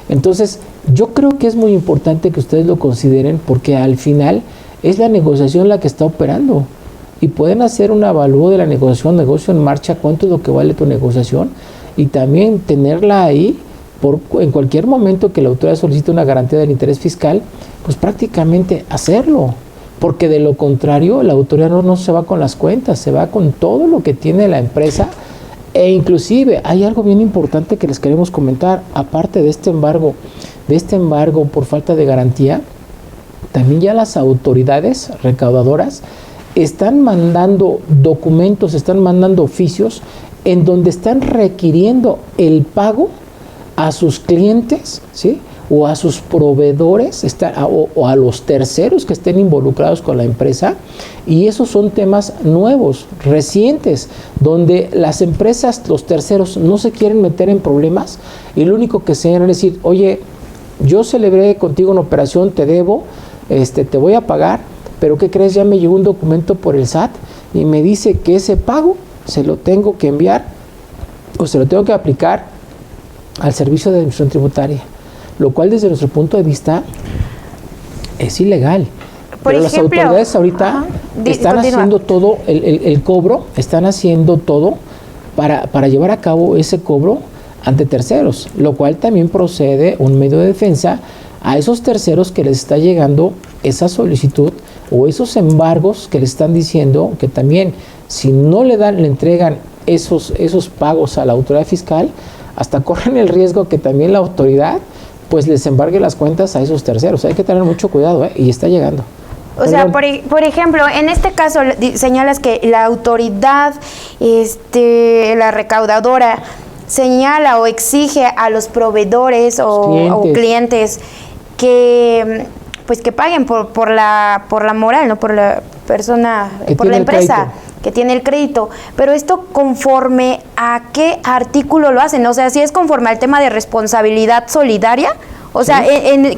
Entonces, yo creo que es muy importante que ustedes lo consideren, porque al final es la negociación la que está operando. Y pueden hacer un avalúo de la negociación, negocio en marcha, cuánto es lo que vale tu negociación, y también tenerla ahí en cualquier momento que la autoridad solicite una garantía del interés fiscal, pues prácticamente hacerlo, porque de lo contrario la autoridad no se va con las cuentas, se va con todo lo que tiene la empresa. E inclusive hay algo bien importante que les queremos comentar, aparte de este embargo por falta de garantía, también ya las autoridades recaudadoras están mandando documentos, están mandando oficios en donde están requiriendo el pago a sus clientes, ¿sí?, o a sus proveedores, o a los terceros que estén involucrados con la empresa. Y esos son temas nuevos, recientes, donde las empresas, los terceros, no se quieren meter en problemas, y lo único que se quieren es decir: oye, yo celebré contigo una operación, te debo, te voy a pagar, pero ¿qué crees? Ya me llegó un documento por el SAT y me dice que ese pago se lo tengo que enviar o se lo tengo que aplicar al servicio de administración tributaria, lo cual desde nuestro punto de vista es ilegal. Pero las autoridades ahorita están haciendo todo el cobro, están haciendo todo para llevar a cabo ese cobro ante terceros, lo cual también procede un medio de defensa a esos terceros que les está llegando esa solicitud o esos embargos que les están diciendo que también, si no le entregan esos pagos a la autoridad fiscal, hasta corren el riesgo que también la autoridad pues les embargue las cuentas a esos terceros. Hay que tener mucho cuidado, y está llegando. O sea, por ejemplo, en este caso señalas que la autoridad, la recaudadora, señala o exige a los proveedores o clientes que pues que paguen por la moral, no por la persona, por la empresa que tiene el crédito. Pero esto, ¿conforme a qué artículo lo hacen? O sea, si es conforme al tema de responsabilidad solidaria, o sea,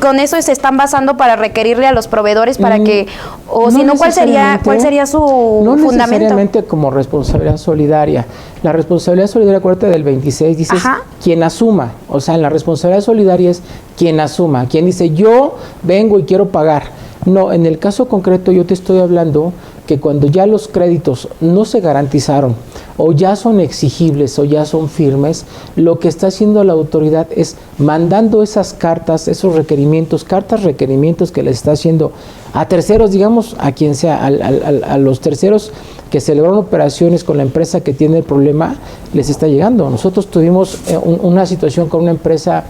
con eso se están basando para requerirle a los proveedores para que, o si no, ¿cuál sería su fundamento? No necesariamente como responsabilidad solidaria. La responsabilidad solidaria, acuérdate del 26, dice quien asuma. O sea, la responsabilidad solidaria es quien asuma, quien dice yo vengo y quiero pagar. No, en el caso concreto yo te estoy hablando que cuando ya los créditos no se garantizaron o ya son exigibles o ya son firmes, lo que está haciendo la autoridad es mandando esas cartas, esos requerimientos, requerimientos que les está haciendo a terceros, digamos, a quien sea, a los terceros que celebraron operaciones con la empresa que tiene el problema, les está llegando. Nosotros tuvimos una situación con una empresa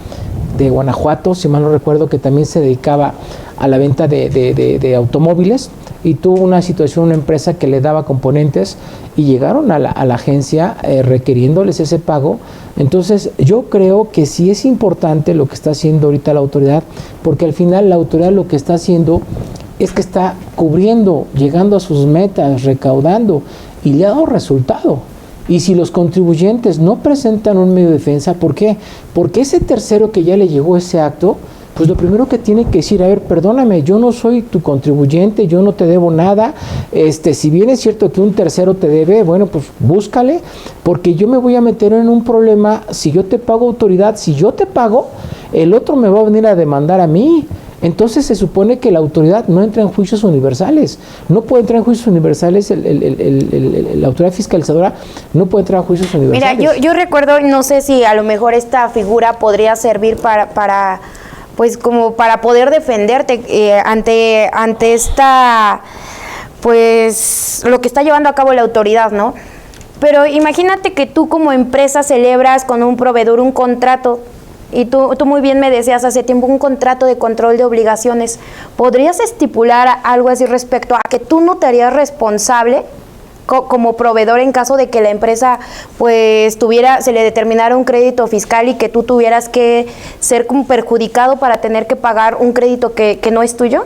de Guanajuato, si mal no recuerdo, que también se dedicaba a la venta de automóviles, y tuvo una situación, una empresa que le daba componentes y llegaron a la agencia requiriéndoles ese pago. Entonces yo creo que sí es importante lo que está haciendo ahorita la autoridad, porque al final la autoridad lo que está haciendo es que está cubriendo, llegando a sus metas, recaudando, y le ha dado resultado. Y si los contribuyentes no presentan un medio de defensa, ¿por qué? Porque ese tercero que ya le llegó ese acto, pues lo primero que tiene que decir, a ver, perdóname, yo no soy tu contribuyente, yo no te debo nada, si bien es cierto que un tercero te debe, bueno, pues búscale, porque yo me voy a meter en un problema, si yo te pago autoridad, si yo te pago, el otro me va a venir a demandar a mí. Entonces se supone que la autoridad no entra en juicios universales, no puede entrar en juicios universales, la autoridad fiscalizadora no puede entrar en juicios universales. Mira, yo recuerdo, no sé si a lo mejor esta figura podría servir para pues como para poder defenderte ante esta, pues lo que está llevando a cabo la autoridad, ¿no? Pero imagínate que tú como empresa celebras con un proveedor un contrato, y tú muy bien me decías hace tiempo, un contrato de control de obligaciones. ¿Podrías estipular algo así respecto a que tú no te harías responsable como proveedor en caso de que la empresa pues se le determinara un crédito fiscal y que tú tuvieras que ser como perjudicado para tener que pagar un crédito que no es tuyo?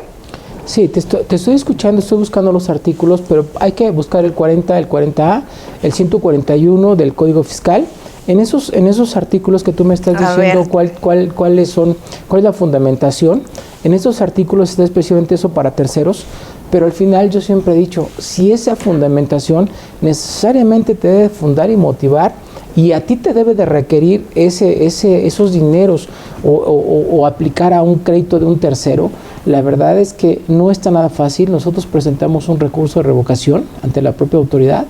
Sí, te estoy escuchando, estoy buscando los artículos, pero hay que buscar el 40, el 40A, el 141 del Código Fiscal. En esos artículos que tú me estás diciendo, cuál es la fundamentación, en esos artículos está especialmente eso para terceros, pero al final yo siempre he dicho, si esa fundamentación necesariamente te debe fundar y motivar, y a ti te debe de requerir esos dineros o aplicar a un crédito de un tercero, la verdad es que no está nada fácil. Nosotros presentamos un recurso de revocación ante la propia autoridad,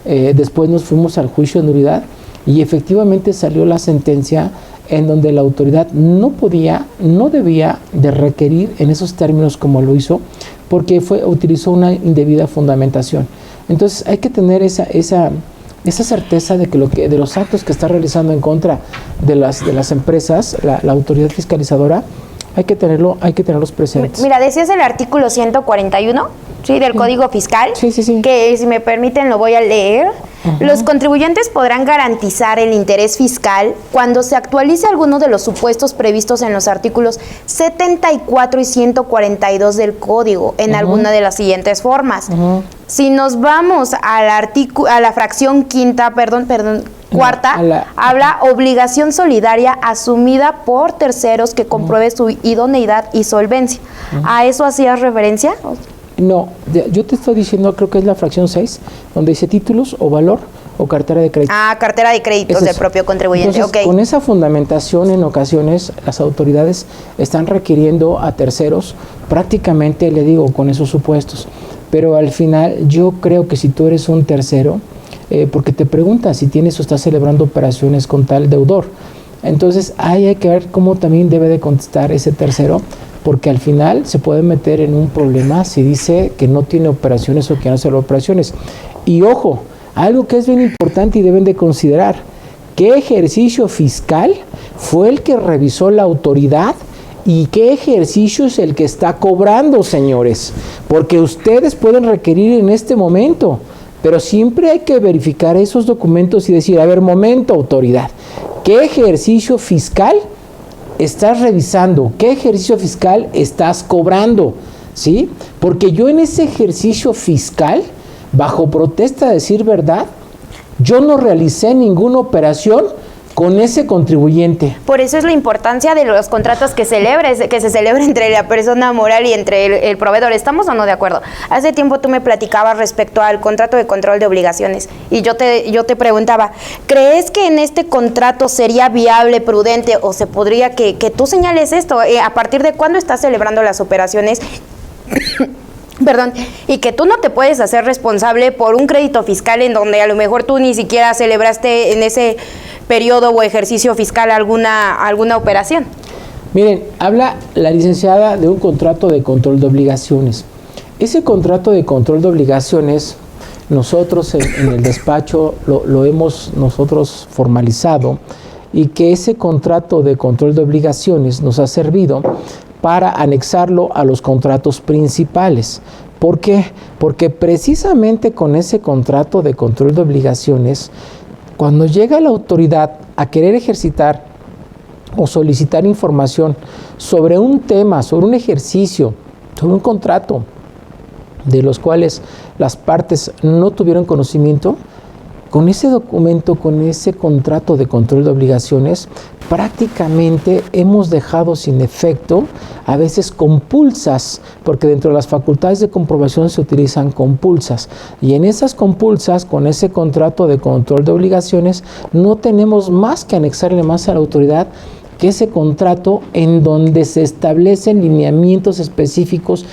después nos fuimos al juicio de nulidad, y efectivamente salió la sentencia en donde la autoridad no debía de requerir en esos términos como lo hizo, porque utilizó una indebida fundamentación. Entonces hay que tener esa certeza de que de los actos que está realizando en contra de las empresas, la autoridad fiscalizadora, hay que tenerlos presentes. Mira, decías el artículo 141, ¿sí? Del Código Fiscal, sí. Que si me permiten lo voy a leer. Uh-huh. Los contribuyentes podrán garantizar el interés fiscal cuando se actualice alguno de los supuestos previstos en los artículos 74 y 142 del Código en alguna de las siguientes formas. Uh-huh. Si nos vamos a la fracción cuarta, habla obligación solidaria asumida por terceros que compruebe su idoneidad y solvencia. Uh-huh. ¿A eso hacías referencia? No, yo te estoy diciendo, creo que es la fracción 6, donde dice títulos o valor o cartera de crédito. Ah, cartera de créditos del propio contribuyente. Entonces, con esa fundamentación, en ocasiones las autoridades están requiriendo a terceros prácticamente, le digo, con esos supuestos. Pero al final yo creo que si tú eres un tercero, porque te preguntas si tienes o estás celebrando operaciones con tal deudor, entonces hay que ver cómo también debe de contestar ese tercero, porque al final se puede meter en un problema si dice que no tiene operaciones o que no hace operaciones. Y ojo, algo que es bien importante y deben de considerar, ¿qué ejercicio fiscal fue el que revisó la autoridad y qué ejercicio es el que está cobrando, señores? Porque ustedes pueden requerir en este momento, pero siempre hay que verificar esos documentos y decir, a ver, momento, autoridad, ¿qué ejercicio fiscal estás revisando? ¿Qué ejercicio fiscal estás cobrando? ¿Sí? Porque yo en ese ejercicio fiscal, bajo protesta de decir verdad, yo no realicé ninguna operación con ese contribuyente. Por eso es la importancia de los contratos que se celebre entre la persona moral y entre el proveedor. ¿Estamos o no de acuerdo? Hace tiempo tú me platicabas respecto al contrato de control de obligaciones y yo te preguntaba, ¿crees que en este contrato sería viable, prudente o se podría que tú señales esto? ¿A partir de cuándo estás celebrando las operaciones? Perdón, y que tú no te puedes hacer responsable por un crédito fiscal en donde a lo mejor tú ni siquiera celebraste en ese periodo o ejercicio fiscal alguna operación. Miren, habla la licenciada de un contrato de control de obligaciones. Ese contrato de control de obligaciones, nosotros en el despacho lo hemos nosotros formalizado, y que ese contrato de control de obligaciones nos ha servido para anexarlo a los contratos principales. ¿Por qué? Porque precisamente con ese contrato de control de obligaciones, cuando llega la autoridad a querer ejercitar o solicitar información sobre un tema, sobre un ejercicio, sobre un contrato, de los cuales las partes no tuvieron conocimiento, con ese documento, con ese contrato de control de obligaciones, prácticamente hemos dejado sin efecto, a veces compulsas, porque dentro de las facultades de comprobación se utilizan compulsas, y en esas compulsas, con ese contrato de control de obligaciones, no tenemos más que anexarle más a la autoridad que ese contrato en donde se establecen lineamientos específicos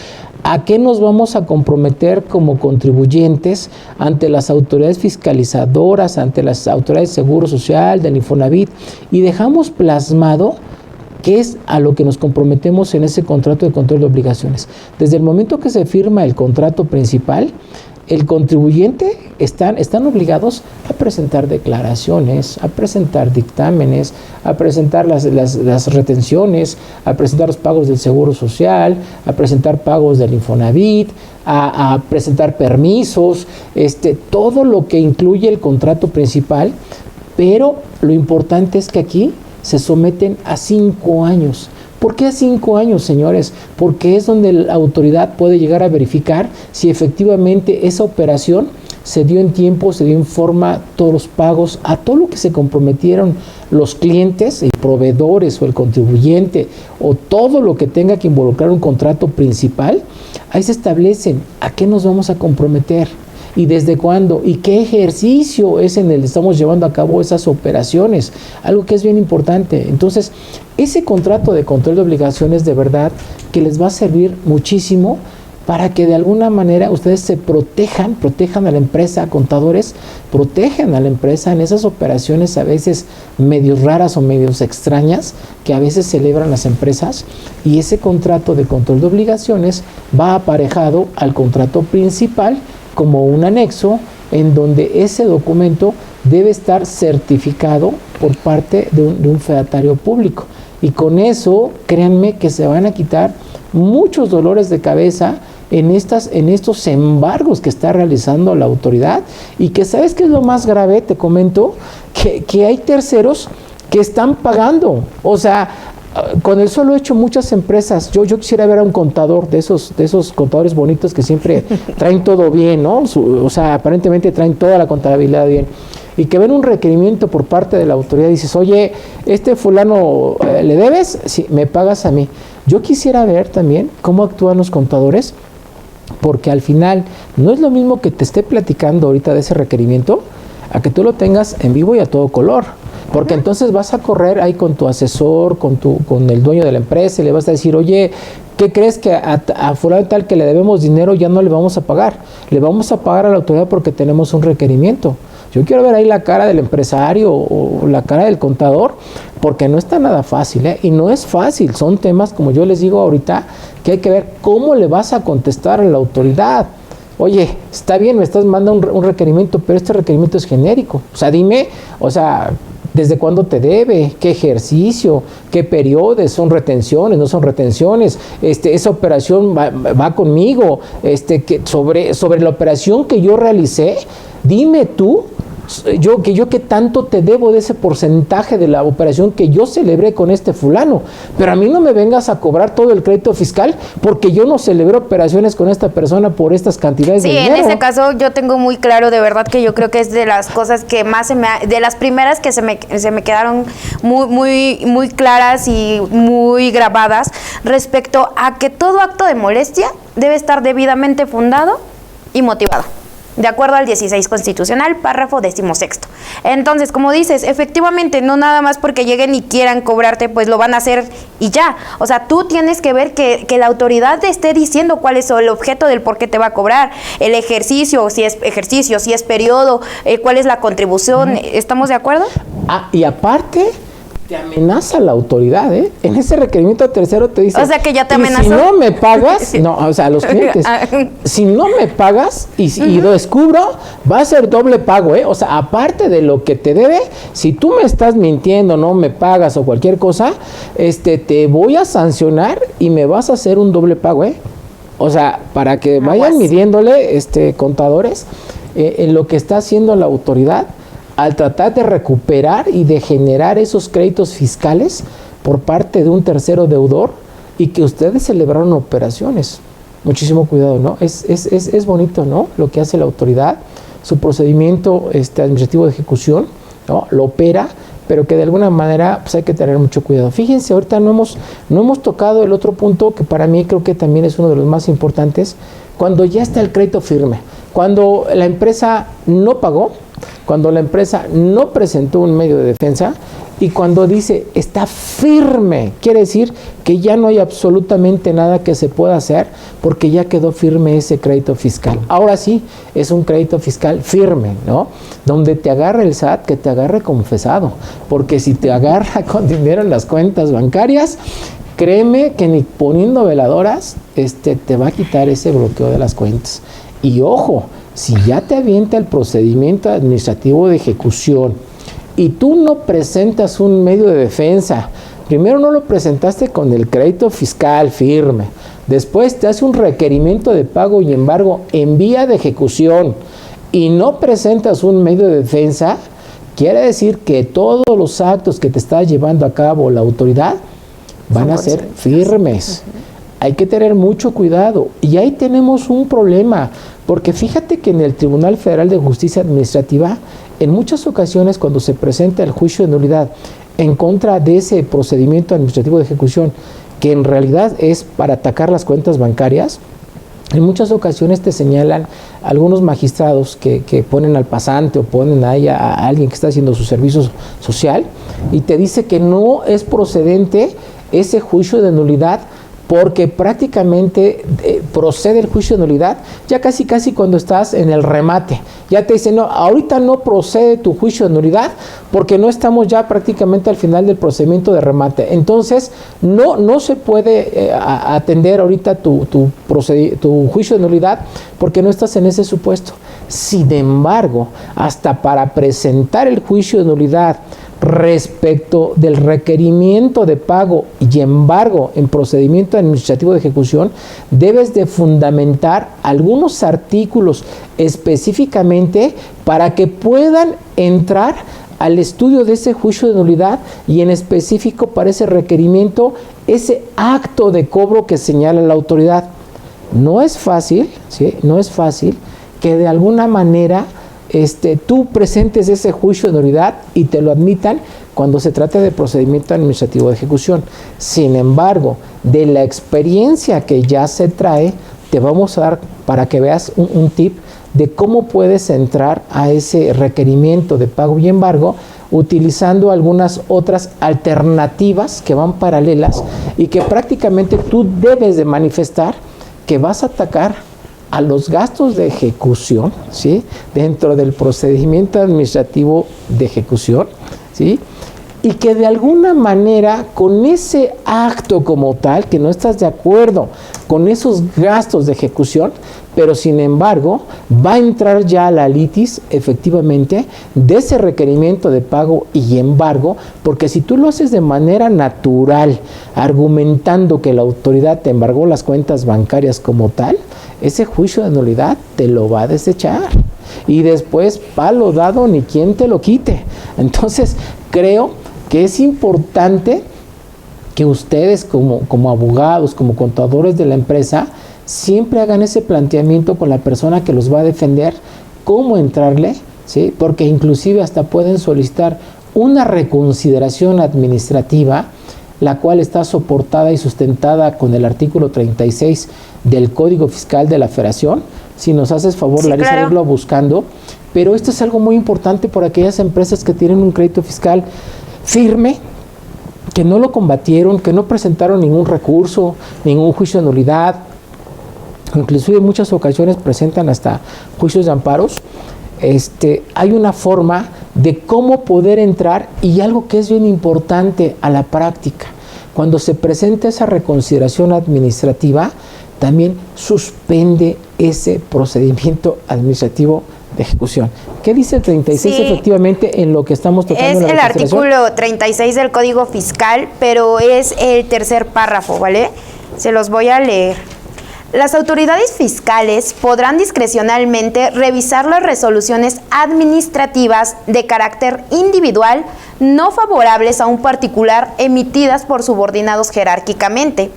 a qué nos vamos a comprometer como contribuyentes ante las autoridades fiscalizadoras, ante las autoridades de Seguro Social, del Infonavit, y dejamos plasmado qué es a lo que nos comprometemos en ese contrato de control de obligaciones. Desde el momento que se firma el contrato principal, el contribuyente están obligados a presentar declaraciones, a presentar dictámenes, a presentar las retenciones, a presentar los pagos del Seguro Social, a presentar pagos del Infonavit, a presentar permisos, todo lo que incluye el contrato principal, pero lo importante es que aquí se someten a 5 años. ¿Por qué a 5 años, señores? Porque es donde la autoridad puede llegar a verificar si efectivamente esa operación se dio en tiempo, se dio en forma, todos los pagos, a todo lo que se comprometieron los clientes, el proveedores o el contribuyente, o todo lo que tenga que involucrar un contrato principal. Ahí se establecen a qué nos vamos a comprometer y desde cuándo y qué ejercicio es en el que estamos llevando a cabo esas operaciones, algo que es bien importante. Entonces, ese contrato de control de obligaciones de verdad que les va a servir muchísimo para que de alguna manera ustedes se protejan a la empresa, contadores, protejan a la empresa en esas operaciones a veces medios raras o medios extrañas que a veces celebran las empresas, y ese contrato de control de obligaciones va aparejado al contrato principal como un anexo en donde ese documento debe estar certificado por parte de un fedatario público. Y con eso, créanme que se van a quitar muchos dolores de cabeza en estos embargos que está realizando la autoridad, y que ¿sabes qué es lo más grave? Te comento que hay terceros que están pagando. O sea, con el solo hecho, muchas empresas, yo quisiera ver a un contador de esos contadores bonitos que siempre traen todo bien, ¿no? O sea, aparentemente traen toda la contabilidad bien, y que ven un requerimiento por parte de la autoridad y dices, oye, fulano ¿le debes? Sí, me pagas a mí. Yo quisiera ver también cómo actúan los contadores, porque al final no es lo mismo que te esté platicando ahorita de ese requerimiento a que tú lo tengas en vivo y a todo color. Porque entonces vas a correr ahí con tu asesor, con el dueño de la empresa, y le vas a decir, oye, ¿qué crees que a fulano tal que le debemos dinero ya no le vamos a pagar? Le vamos a pagar a la autoridad porque tenemos un requerimiento. Yo quiero ver ahí la cara del empresario o la cara del contador, porque no está nada fácil, y no es fácil. Son temas, como yo les digo ahorita, que hay que ver cómo le vas a contestar a la autoridad. Oye, está bien, me estás mandando un requerimiento, pero este requerimiento es genérico. O sea, dime, ¿desde cuándo te debe? ¿Qué ejercicio? ¿Qué periodos? ¿Son retenciones? ¿No son retenciones? ¿Esa operación va conmigo? Sobre la operación que yo realicé, dime tú, yo qué tanto te debo de ese porcentaje de la operación que yo celebré con fulano. Pero a mí no me vengas a cobrar todo el crédito fiscal porque yo no celebré operaciones con esta persona por estas cantidades de dinero. Sí, en ese caso yo tengo muy claro, de verdad que yo creo que es de las cosas que más de las primeras que se me quedaron muy claras y muy grabadas respecto a que todo acto de molestia debe estar debidamente fundado y motivado, de acuerdo al 16 constitucional, párrafo 16. Entonces, como dices, efectivamente, no nada más porque lleguen y quieran cobrarte, pues lo van a hacer y ya. O sea, tú tienes que ver que la autoridad te esté diciendo cuál es el objeto del por qué te va a cobrar, el ejercicio, si es periodo, cuál es la contribución. ¿Estamos de acuerdo? Y aparte, te amenaza la autoridad, En ese requerimiento tercero te dice... O sea, que ya te amenazó. Si no me pagas, los clientes, si no me pagas y lo descubro, va a ser doble pago, O sea, aparte de lo que te debe, si tú me estás mintiendo, no me pagas o cualquier cosa, te voy a sancionar y me vas a hacer un doble pago, O sea, para que vayan midiéndole, contadores, en lo que está haciendo la autoridad al tratar de recuperar y de generar esos créditos fiscales por parte de un tercero deudor, y que ustedes celebraron operaciones. muchísimo cuidado, ¿no? Es bonito, ¿no? Lo que hace la autoridad, su procedimiento administrativo de ejecución, ¿no? Lo opera, pero que de alguna manera pues hay que tener mucho cuidado. Fíjense, ahorita no hemos tocado el otro punto que para mí creo que también es uno de los más importantes, cuando ya está el crédito firme, cuando la empresa no pagó, cuando la empresa no presentó un medio de defensa y cuando dice está firme, quiere decir que ya no hay absolutamente nada que se pueda hacer porque ya quedó firme ese crédito fiscal. Ahora sí, es un crédito fiscal firme, ¿no? Donde te agarre el SAT, que te agarre confesado, porque si te agarra con dinero en las cuentas bancarias, créeme que ni poniendo veladoras te va a quitar ese bloqueo de las cuentas. Y ojo, si ya te avienta el procedimiento administrativo de ejecución y tú no presentas un medio de defensa, primero no lo presentaste con el crédito fiscal firme, después te hace un requerimiento de pago y embargo en vía de ejecución y no presentas un medio de defensa, quiere decir que todos los actos que te está llevando a cabo la autoridad van a ser firmes. Hay que tener mucho cuidado y ahí tenemos un problema, porque fíjate que en el Tribunal Federal de Justicia Administrativa, en muchas ocasiones cuando se presenta el juicio de nulidad en contra de ese procedimiento administrativo de ejecución, que en realidad es para atacar las cuentas bancarias, en muchas ocasiones te señalan algunos magistrados que ponen al pasante o ponen ahí a alguien que está haciendo su servicio social y te dice que no es procedente ese juicio de nulidad porque prácticamente procede el juicio de nulidad ya casi cuando estás en el remate. Ya te dicen, no, ahorita no procede tu juicio de nulidad porque no estamos ya prácticamente al final del procedimiento de remate. Entonces, no se puede atender ahorita tu juicio de nulidad porque no estás en ese supuesto. Sin embargo, hasta para presentar el juicio de nulidad respecto del requerimiento de pago y embargo en procedimiento administrativo de ejecución, debes de fundamentar algunos artículos específicamente para que puedan entrar al estudio de ese juicio de nulidad y en específico para ese requerimiento, ese acto de cobro que señala la autoridad. No es fácil, ¿sí? No es fácil que de alguna manera tú presentes ese juicio de nulidad y te lo admitan cuando se trata de procedimiento administrativo de ejecución. Sin embargo, de la experiencia que ya se trae, te vamos a dar para que veas un tip de cómo puedes entrar a ese requerimiento de pago y embargo utilizando algunas otras alternativas que van paralelas y que prácticamente tú debes de manifestar que vas a atacar a los gastos de ejecución, ¿sí? Dentro del procedimiento administrativo de ejecución, ¿sí? Y que de alguna manera con ese acto como tal, que no estás de acuerdo con esos gastos de ejecución, pero sin embargo va a entrar ya la litis efectivamente de ese requerimiento de pago y embargo, porque si tú lo haces de manera natural, argumentando que la autoridad te embargó las cuentas bancarias como tal, ese juicio de nulidad te lo va a desechar. Y después, palo dado, ni quien te lo quite. Entonces, creo que es importante que ustedes como abogados, como contadores de la empresa, siempre hagan ese planteamiento con la persona que los va a defender, cómo entrarle, ¿sí? Porque inclusive hasta pueden solicitar una reconsideración administrativa, la cual está soportada y sustentada con el artículo 36 del Código Fiscal de la Federación. Si nos haces favor, sí, Larisa, irlo buscando. Pero esto es algo muy importante por aquellas empresas que tienen un crédito fiscal firme, que no lo combatieron, que no presentaron ningún recurso, ningún juicio de nulidad. Inclusive en muchas ocasiones presentan hasta juicios de amparos. Hay una forma de cómo poder entrar y algo que es bien importante a la práctica. Cuando se presenta esa reconsideración administrativa, también suspende ese procedimiento administrativo de ejecución. ¿Qué dice el 36 sí, efectivamente en lo que estamos tocando? Es el artículo 36 del Código Fiscal, pero es el tercer párrafo, ¿vale? Se los voy a leer. Las autoridades fiscales podrán discrecionalmente revisar las resoluciones administrativas de carácter individual no favorables a un particular emitidas por subordinados jerárquicamente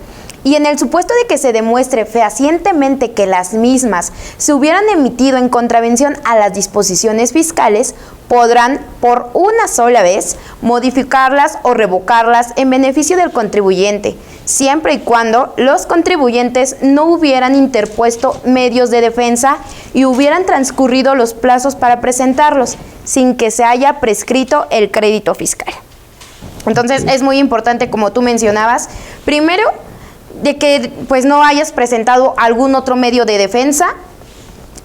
y en el supuesto de que se demuestre fehacientemente que las mismas se hubieran emitido en contravención a las disposiciones fiscales, podrán por una sola vez modificarlas o revocarlas en beneficio del contribuyente, siempre y cuando los contribuyentes no hubieran interpuesto medios de defensa y hubieran transcurrido los plazos para presentarlos, sin que se haya prescrito el crédito fiscal. Entonces es muy importante, como tú mencionabas, primero, de que pues no hayas presentado algún otro medio de defensa.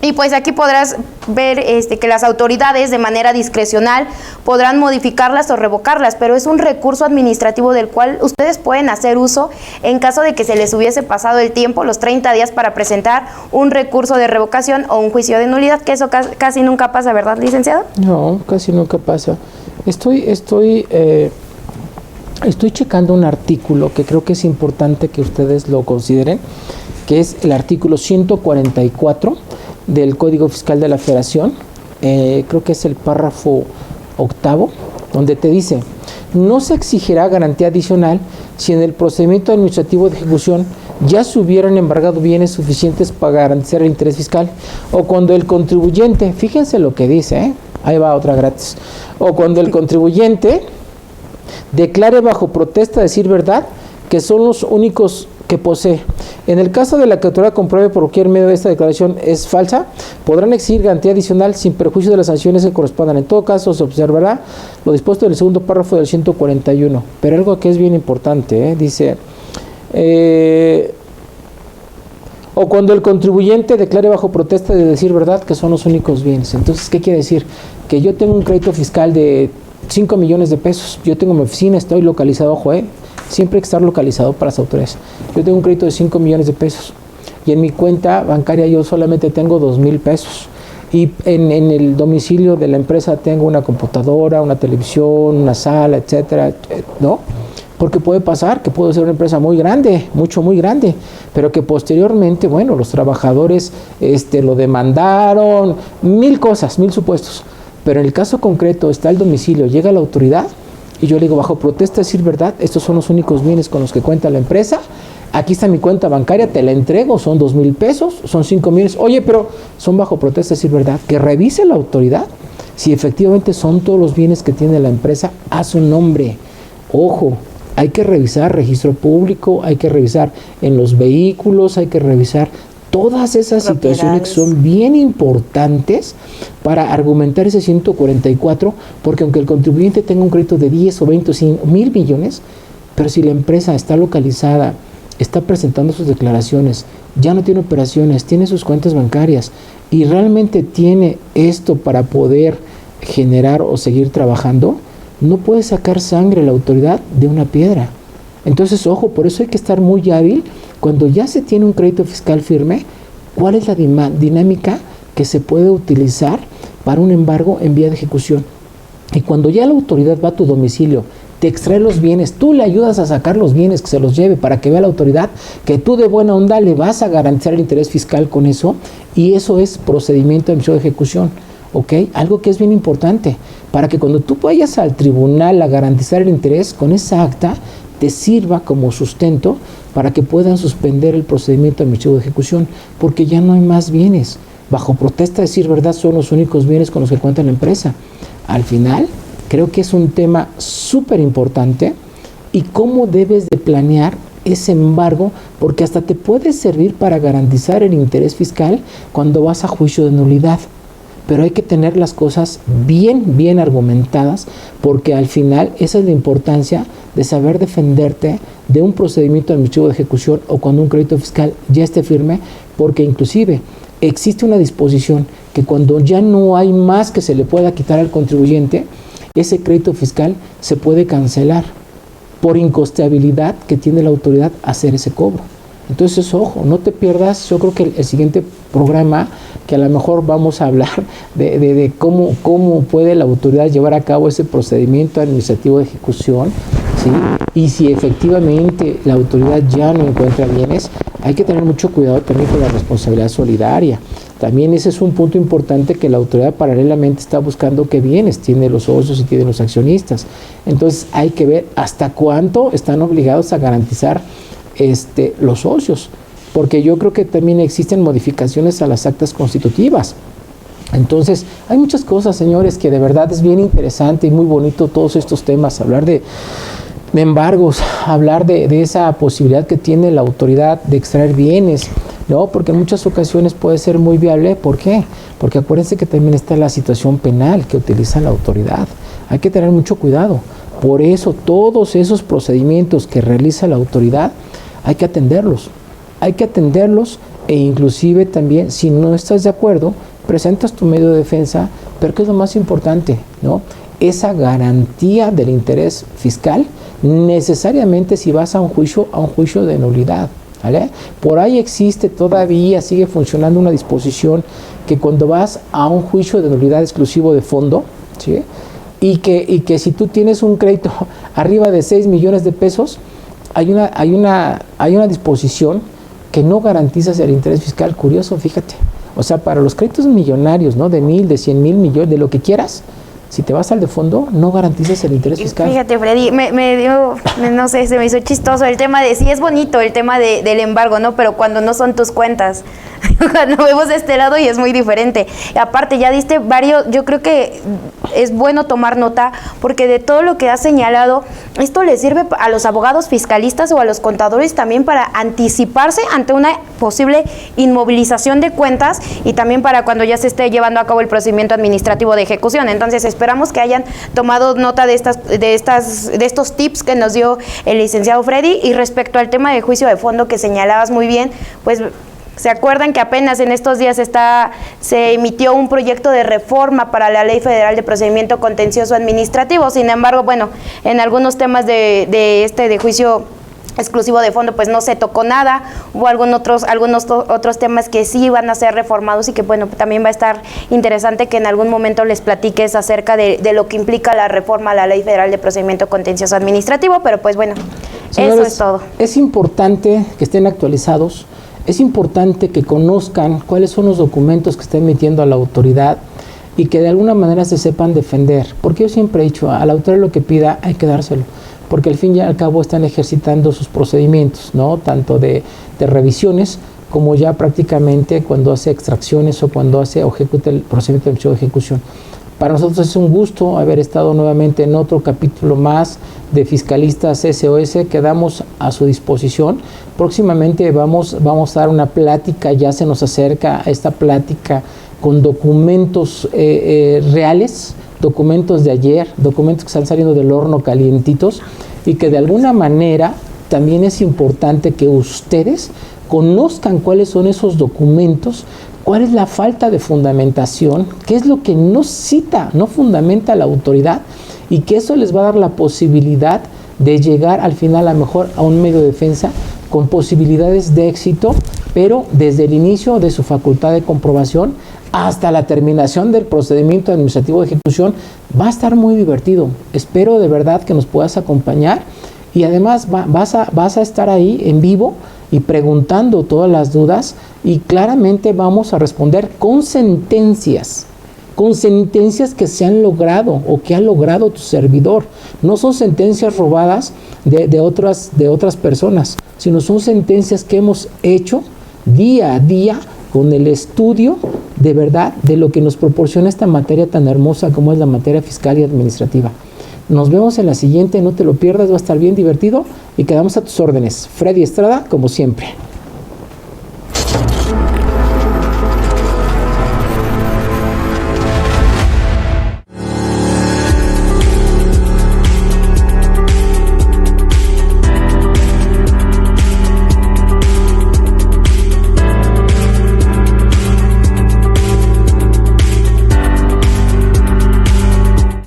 Y pues aquí podrás ver que las autoridades de manera discrecional podrán modificarlas o revocarlas, pero es un recurso administrativo del cual ustedes pueden hacer uso en caso de que se les hubiese pasado el tiempo, los 30 días para presentar un recurso de revocación o un juicio de nulidad, que eso casi nunca pasa, ¿verdad, licenciado? No, casi nunca pasa. Estoy checando un artículo que creo que es importante que ustedes lo consideren, que es el artículo 144 del Código Fiscal de la Federación, creo que es el párrafo 8º, donde te dice: no se exigirá garantía adicional si en el procedimiento administrativo de ejecución ya se hubieran embargado bienes suficientes para garantizar el interés fiscal, o cuando el contribuyente, fíjense lo que dice, ahí va otra gratis, o cuando el contribuyente declare bajo protesta de decir verdad que son los únicos que posee. En el caso de la que la autoridad compruebe por cualquier medio de esta declaración es falsa, podrán exigir garantía adicional sin perjuicio de las sanciones que correspondan. En todo caso, se observará lo dispuesto en el segundo párrafo del 141. Pero algo que es bien importante, dice: o cuando el contribuyente declare bajo protesta de decir verdad que son los únicos bienes. Entonces, ¿qué quiere decir? Que yo tengo un crédito fiscal de 5 millones de pesos, yo tengo mi oficina, estoy localizado, ojo, siempre hay que estar localizado para las autoridades. Yo tengo un crédito de 5 millones de pesos y en mi cuenta bancaria yo solamente tengo 2,000 pesos. Y en el domicilio de la empresa tengo una computadora, una televisión, una sala, etcétera, ¿no? Porque puede pasar que puedo ser una empresa muy grande, muy grande, pero que posteriormente, bueno, los trabajadores lo demandaron, 1000 cosas, 1000 supuestos. Pero en el caso concreto está el domicilio, llega la autoridad y yo le digo, bajo protesta decir verdad, estos son los únicos bienes con los que cuenta la empresa, aquí está mi cuenta bancaria, te la entrego, son 2,000 pesos, son 5 millones, oye, pero son bajo protesta decir verdad, que revise la autoridad si efectivamente son todos los bienes que tiene la empresa a su nombre. Ojo, hay que revisar registro público, hay que revisar en los vehículos, hay que revisar todas esas situaciones que son bien importantes para argumentar ese 144, porque aunque el contribuyente tenga un crédito de 10 o 20 o 1,000 millones, pero si la empresa está localizada, está presentando sus declaraciones, ya no tiene operaciones, tiene sus cuentas bancarias y realmente tiene esto para poder generar o seguir trabajando, no puede sacar sangre la autoridad de una piedra. Entonces, ojo, por eso hay que estar muy hábil cuando ya se tiene un crédito fiscal firme, cuál es la dinámica que se puede utilizar para un embargo en vía de ejecución. Y cuando ya la autoridad va a tu domicilio, te extrae los bienes, tú le ayudas a sacar los bienes, que se los lleve para que vea la autoridad que tú de buena onda le vas a garantizar el interés fiscal con eso, y eso es procedimiento de emisión de ejecución. ¿Ok? Algo que es bien importante, para que cuando tú vayas al tribunal a garantizar el interés, con esa acta te sirva como sustento para que puedan suspender el procedimiento administrativo de ejecución, porque ya no hay más bienes. Bajo protesta decir verdad son los únicos bienes con los que cuenta la empresa. Al final, creo que es un tema súper importante y cómo debes de planear ese embargo, porque hasta te puede servir para garantizar el interés fiscal cuando vas a juicio de nulidad. Pero hay que tener las cosas bien argumentadas, porque al final esa es la importancia de saber defenderte de un procedimiento administrativo de ejecución o cuando un crédito fiscal ya esté firme, porque inclusive existe una disposición que cuando ya no hay más que se le pueda quitar al contribuyente, ese crédito fiscal se puede cancelar por incosteabilidad que tiene la autoridad hacer ese cobro. Entonces, ojo, no te pierdas. Yo creo que el siguiente programa, que a lo mejor vamos a hablar de cómo puede la autoridad llevar a cabo ese procedimiento administrativo de ejecución, ¿sí? Y si efectivamente la autoridad ya no encuentra bienes, hay que tener mucho cuidado también con la responsabilidad solidaria. También ese es un punto importante, que la autoridad paralelamente está buscando qué bienes tienen los socios y tienen los accionistas. Entonces hay que ver hasta cuánto están obligados a garantizar los socios, porque yo creo que también existen modificaciones a las actas constitutivas. Entonces, hay muchas cosas, señores, que de verdad es bien interesante y muy bonito todos estos temas, hablar de embargos, hablar de esa posibilidad que tiene la autoridad de extraer bienes, ¿no? Porque en muchas ocasiones puede ser muy viable. ¿Por qué? Porque acuérdense que también está la situación penal que utiliza la autoridad. Hay que tener mucho cuidado. Por eso, todos esos procedimientos que realiza la autoridad, hay que atenderlos. Hay que atenderlos e inclusive también, si no estás de acuerdo, presentas tu medio de defensa, pero ¿qué es lo más importante? ¿No? Esa garantía del interés fiscal, necesariamente si vas a un juicio de nulidad, ¿vale? Por ahí existe todavía, sigue funcionando una disposición que cuando vas a un juicio de nulidad exclusivo de fondo, ¿sí? Y que si tú tienes un crédito arriba de 6 millones de pesos, hay una disposición que no garantizas el interés fiscal. Curioso, fíjate. O sea, para los créditos millonarios, ¿no? De 1,000, de 100,000 millones, de lo que quieras, si te vas al de fondo, no garantizas el interés fiscal. Fíjate, Freddy, me dio, no sé, se me hizo chistoso el tema de, sí es bonito el tema del embargo, ¿no? Pero cuando no son tus cuentas, cuando vemos de este lado y es muy diferente. Y aparte, ya diste varios, yo creo que es bueno tomar nota, porque de todo lo que has señalado, esto le sirve a los abogados fiscalistas o a los contadores también para anticiparse ante una posible inmovilización de cuentas y también para cuando ya se esté llevando a cabo el procedimiento administrativo de ejecución. Entonces, esperamos que hayan tomado nota de estos tips que nos dio el licenciado Freddy. Y respecto al tema de juicio de fondo que señalabas muy bien, pues se acuerdan que apenas en estos días se emitió un proyecto de reforma para la Ley Federal de Procedimiento Contencioso Administrativo. Sin embargo, bueno, en algunos temas de juicio exclusivo de fondo, pues no se tocó nada. Hubo algunos otros temas que sí van a ser reformados y que, bueno, también va a estar interesante que en algún momento les platiques acerca de lo que implica la reforma a la Ley Federal de Procedimiento Contencioso Administrativo, pero pues bueno, señores, eso es todo. Es importante que estén actualizados, es importante que conozcan cuáles son los documentos que está emitiendo a la autoridad y que de alguna manera se sepan defender, porque yo siempre he dicho, a la autoridad lo que pida hay que dárselo, porque al fin y al cabo están ejercitando sus procedimientos, ¿no? Tanto de revisiones como ya prácticamente cuando hace extracciones o cuando ejecuta el procedimiento de ejecución. Para nosotros es un gusto haber estado nuevamente en otro capítulo más de Fiscalistas SOS. Quedamos a su disposición. Próximamente vamos a dar una plática, ya se nos acerca esta plática con documentos reales, documentos de ayer, documentos que están saliendo del horno calientitos y que de alguna manera también es importante que ustedes conozcan cuáles son esos documentos, cuál es la falta de fundamentación, qué es lo que no cita, no fundamenta la autoridad y que eso les va a dar la posibilidad de llegar al final a lo mejor a un medio de defensa con posibilidades de éxito, pero desde el inicio de su facultad de comprobación hasta la terminación del procedimiento administrativo de ejecución. Va a estar muy divertido. Espero de verdad que nos puedas acompañar y además vas a estar ahí en vivo y preguntando todas las dudas y claramente vamos a responder con sentencias que se han logrado o que ha logrado tu servidor. No son sentencias robadas de otras personas, sino son sentencias que hemos hecho día a día con el estudio de verdad de lo que nos proporciona esta materia tan hermosa como es la materia fiscal y administrativa. Nos vemos en la siguiente, no te lo pierdas, va a estar bien divertido y quedamos a tus órdenes. Freddy Estrada, como siempre.